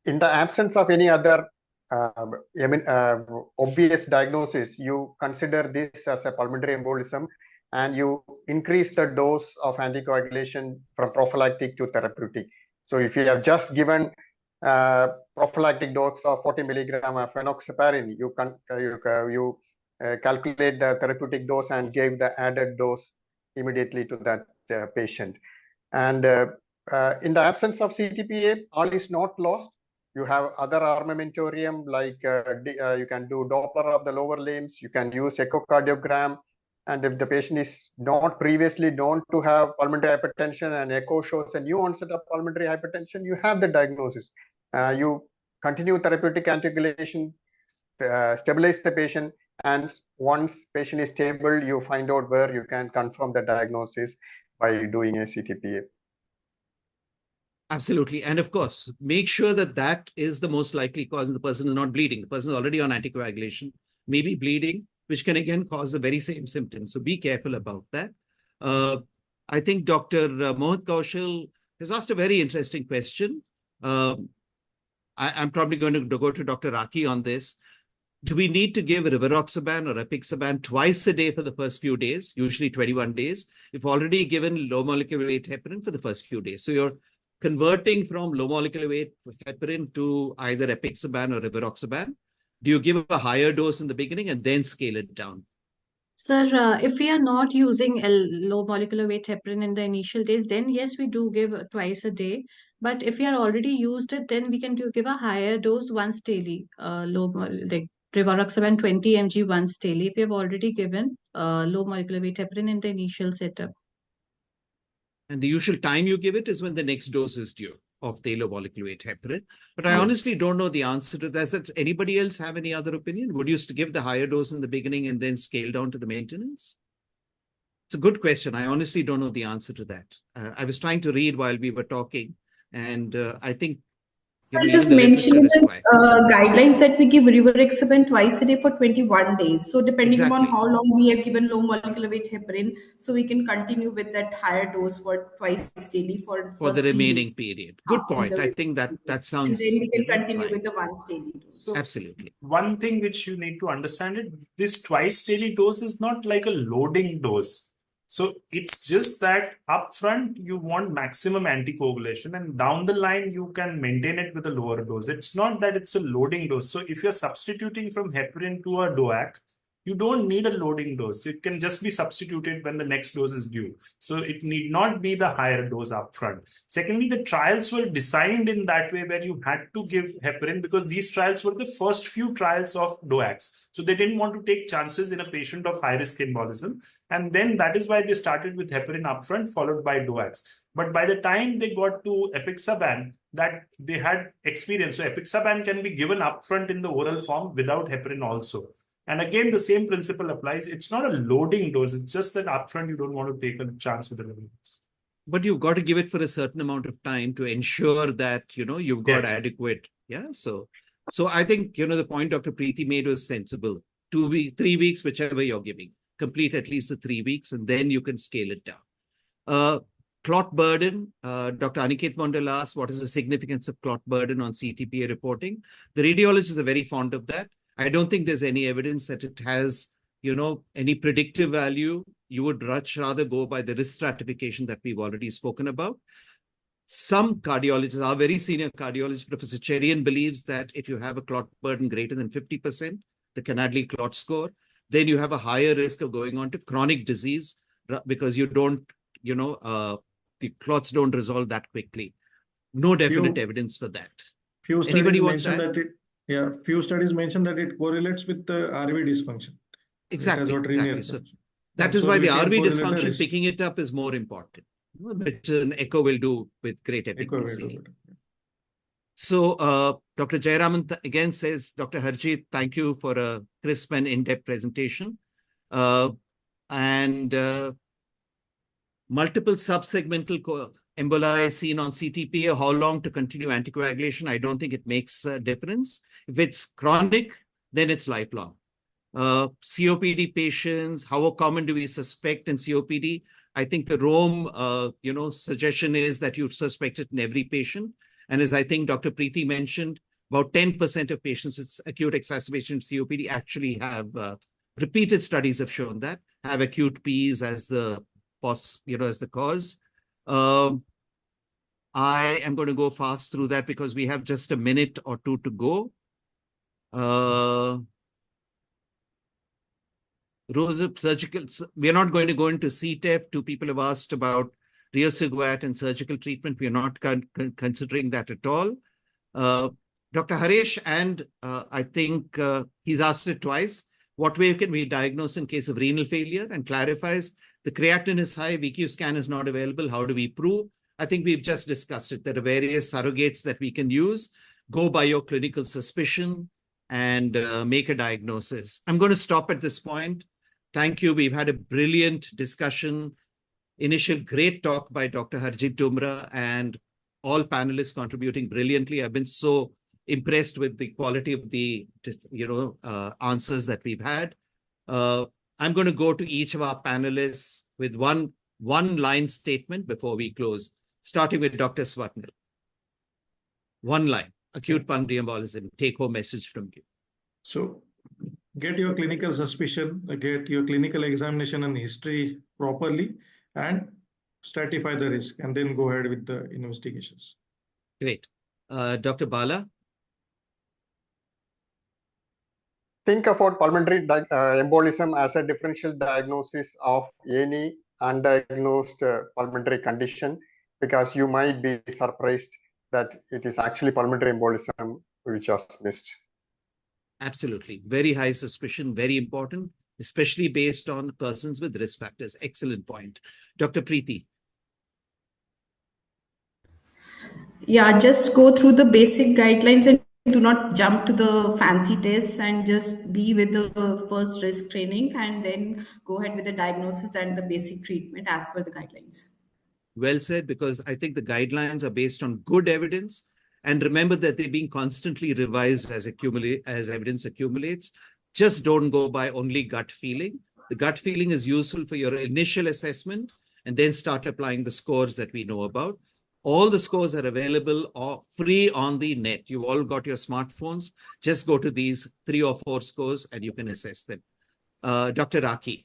In the absence of any other obvious diagnosis, you consider this as a pulmonary embolism, and you increase the dose of anticoagulation from prophylactic to therapeutic. So if you have just given prophylactic dose of 40 milligram of enoxaparin, you calculate the therapeutic dose and give the added dose immediately to that patient. And in the absence of CTPA, all is not lost. You have other armamentarium, like you can do Doppler of the lower limbs, you can use echocardiogram, and if the patient is not previously known to have pulmonary hypertension and echo shows a new onset of pulmonary hypertension, you have the diagnosis. You continue therapeutic anticoagulation, stabilize the patient, and once patient is stable, you find out where you can confirm the diagnosis by doing a CTPA. Absolutely. And of course, make sure that is the most likely cause, and the person is not bleeding. The person is already on anticoagulation, maybe bleeding, which can again cause the very same symptoms. So be careful about that. I think Dr. Mohit Kaushal has asked a very interesting question. I'm probably going to go to Dr. Raki on this. Do we need to give rivaroxaban or apixaban twice a day for the first few days, usually 21 days, if already given low molecular weight heparin for the first few days? So you're converting from low molecular weight heparin to either apixaban or rivaroxaban. Do you give a higher dose in the beginning and then scale it down? Sir, if we are not using low molecular weight heparin in the initial days, then yes, we do give twice a day. But if we are already used it, then we can give a higher dose once daily, like rivaroxaban 20 mg once daily, if we have already given low molecular weight heparin in the initial setup. And the usual time you give it is when the next dose is due of the low molecular weight heparin. But I honestly don't know the answer to that. Does anybody else have any other opinion? Would you give the higher dose in the beginning and then scale down to the maintenance? It's a good question. I honestly don't know the answer to that. I was trying to read while we were talking, and I think So You know, it is even the mentioned in literature is the quite. guidelines that we give rivaroxaban twice a day for 21 days. So depending upon Exactly. how long we have given low molecular weight heparin, so we can continue with that higher dose for twice daily for For the first 3 remaining weeks. period. Good point. I think that And then sounds, we can you know, continue fine. with the once daily dose. So Absolutely. one thing which you need to understand it, this twice daily dose is not like a loading dose. So it's just that upfront you want maximum anticoagulation, and down the line you can maintain it with a lower dose. It's not that it's a loading dose. So if you're substituting from heparin to a DOAC, you don't need a loading dose. It can just be substituted when the next dose is due. So it need not be the higher dose upfront. Secondly, the trials were designed in that way where you had to give heparin because these trials were the first few trials of DOACs. So they didn't want to take chances in a patient of high-risk embolism. And then that is why they started with heparin upfront followed by DOACs. But by the time they got to epixaban, that they had experience. So epixaban can be given upfront in the oral form without heparin also. And again, the same principle applies. It's not a loading dose. It's just that upfront you don't want to take a chance with the levels. But you've got to give it for a certain amount of time to ensure that, you know, you've got adequate. Yeah. So I think, you know, the point Dr. Preeti made was sensible. 2 weeks, 3 weeks, whichever you're giving, complete at least the 3 weeks, and then you can scale it down. Clot burden, Dr. Aniket Mondal asked, what is the significance of clot burden on CTPA reporting? The radiologists are very fond of that. I don't think there's any evidence that it has, you know, any predictive value. You would rather go by the risk stratification that we've already spoken about. Some cardiologists, our very senior cardiologist, Professor Cherian, believes that if you have a clot burden greater than 50%, the Canadley clot score, then you have a higher risk of going on to chronic disease because you don't, you know, the clots don't resolve that quickly. No definite evidence for that. Anybody wants to add? Few studies mention that it correlates with the RV dysfunction. Exactly. So that is why the RV dysfunction, picking it up is more important, which an echo will do with great efficacy. So Dr. Jayaraman again says, Dr. Harjeet, thank you for a crisp and in-depth presentation. Multiple subsegmental emboli seen on CTPA, how long to continue anticoagulation? I don't think it makes a difference. If it's chronic, then it's lifelong. COPD patients, how common do we suspect in COPD? I think the Rome, you know, suggestion is that you suspect it in every patient. And as I think Dr. Preeti mentioned, about 10% of patients with acute exacerbation of COPD actually have, repeated studies have shown that, have acute Ps as the as the cause. I am going to go fast through that because we have just a minute or two to go. Surgical, we are not going to go into CTEF. 2 people have asked about riociguat and surgical treatment. We are not considering that at all. Dr. Haresh, and I think he's asked it twice, what way can we diagnose in case of renal failure, and clarifies the creatinine is high, VQ scan is not available. How do we prove? I think we've just discussed it. There are various surrogates that we can use. Go by your clinical suspicion and make a diagnosis. I'm going to stop at this point. Thank you. We've had a brilliant discussion. Initial great talk by Dr. Harjeet Dumra and all panelists contributing brilliantly. I've been so impressed with the quality of the answers that we've had. I'm going to go to each of our panelists with one line statement before we close, starting with Dr. Swapnil. One line, acute pulmonary embolism, take home message from you. So get your clinical suspicion, get your clinical examination and history properly, and stratify the risk, and then go ahead with the investigations. Great. Dr. Bala? Think about pulmonary embolism as a differential diagnosis of any undiagnosed pulmonary condition, because you might be surprised that it is actually pulmonary embolism which was missed. Absolutely. Very high suspicion, very important, especially based on persons with risk factors. Excellent point. Dr. Preeti. Yeah, just go through the basic guidelines and do not jump to the fancy tests, and just be with the first risk training and then go ahead with the diagnosis and the basic treatment as per the guidelines. Well said, because I think the guidelines are based on good evidence And remember that they're being constantly revised as evidence accumulates. Just don't go by only gut feeling. The gut feeling is useful for your initial assessment, and then start applying the scores that we know about. All the scores are available or free on the net. You've all got your smartphones. Just go to these 3 or 4 scores and you can assess them. Dr. Raki.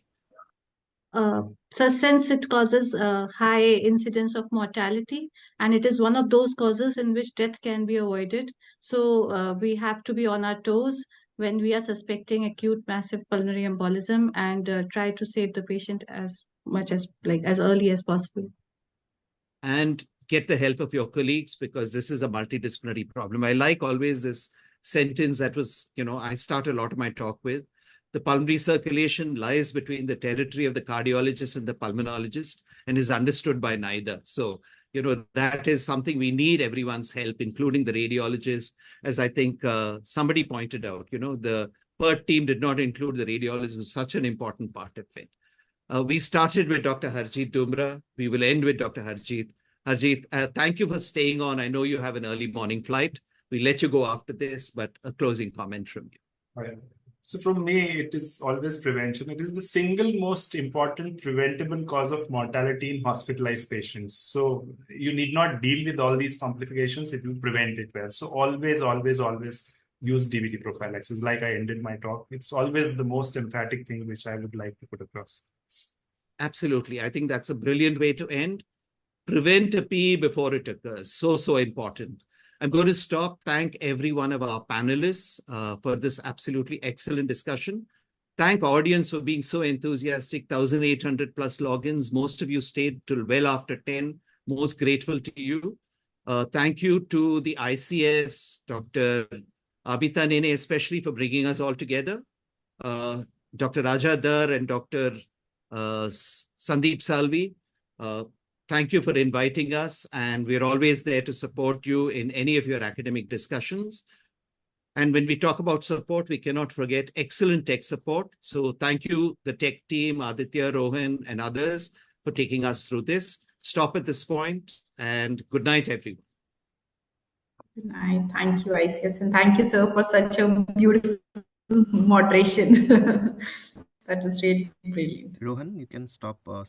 So since it causes a high incidence of mortality, and it is one of those causes in which death can be avoided, so we have to be on our toes when we are suspecting acute massive pulmonary embolism, and try to save the patient as much as as early as possible. And get the help of your colleagues, because this is a multidisciplinary problem. I like always this sentence that was, I start a lot of my talk with. The pulmonary circulation lies between the territory of the cardiologist and the pulmonologist and is understood by neither. So, that is something we need everyone's help, including the radiologist. As I think somebody pointed out, the PERT team did not include the radiologist. It was such an important part of it. We started with Dr. Harjeet Dumra. We will end with Dr. Harjeet. Harjeet, thank you for staying on. I know you have an early morning flight. We'll let you go after this, but a closing comment from you. Right. So from me, it is always prevention. It is the single most important preventable cause of mortality in hospitalized patients. So you need not deal with all these complications if you prevent it well. So always, always, always use DVT prophylaxis. Like I ended my talk, it's always the most emphatic thing which I would like to put across. Absolutely. I think that's a brilliant way to end. Prevent a PE before it occurs. So important. I'm going to stop. Thank every one of our panelists for this absolutely excellent discussion. Thank audience for being so enthusiastic. 1,800 plus logins. Most of you stayed till well after 10. Most grateful to you. Thank you to the ICS, Dr. Abita Nene, especially for bringing us all together. Dr. Raja Dar and Dr. Sandeep Salvi. Thank you for inviting us, and we're always there to support you in any of your academic discussions. And when we talk about support, we cannot forget excellent tech support. So thank you, the tech team, Aditya, Rohan, and others for taking us through this. Stop at this point, and good night, everyone. Good night. Thank you, ICS, and thank you, sir, for such a beautiful moderation. That was really brilliant. Rohan, you can stop.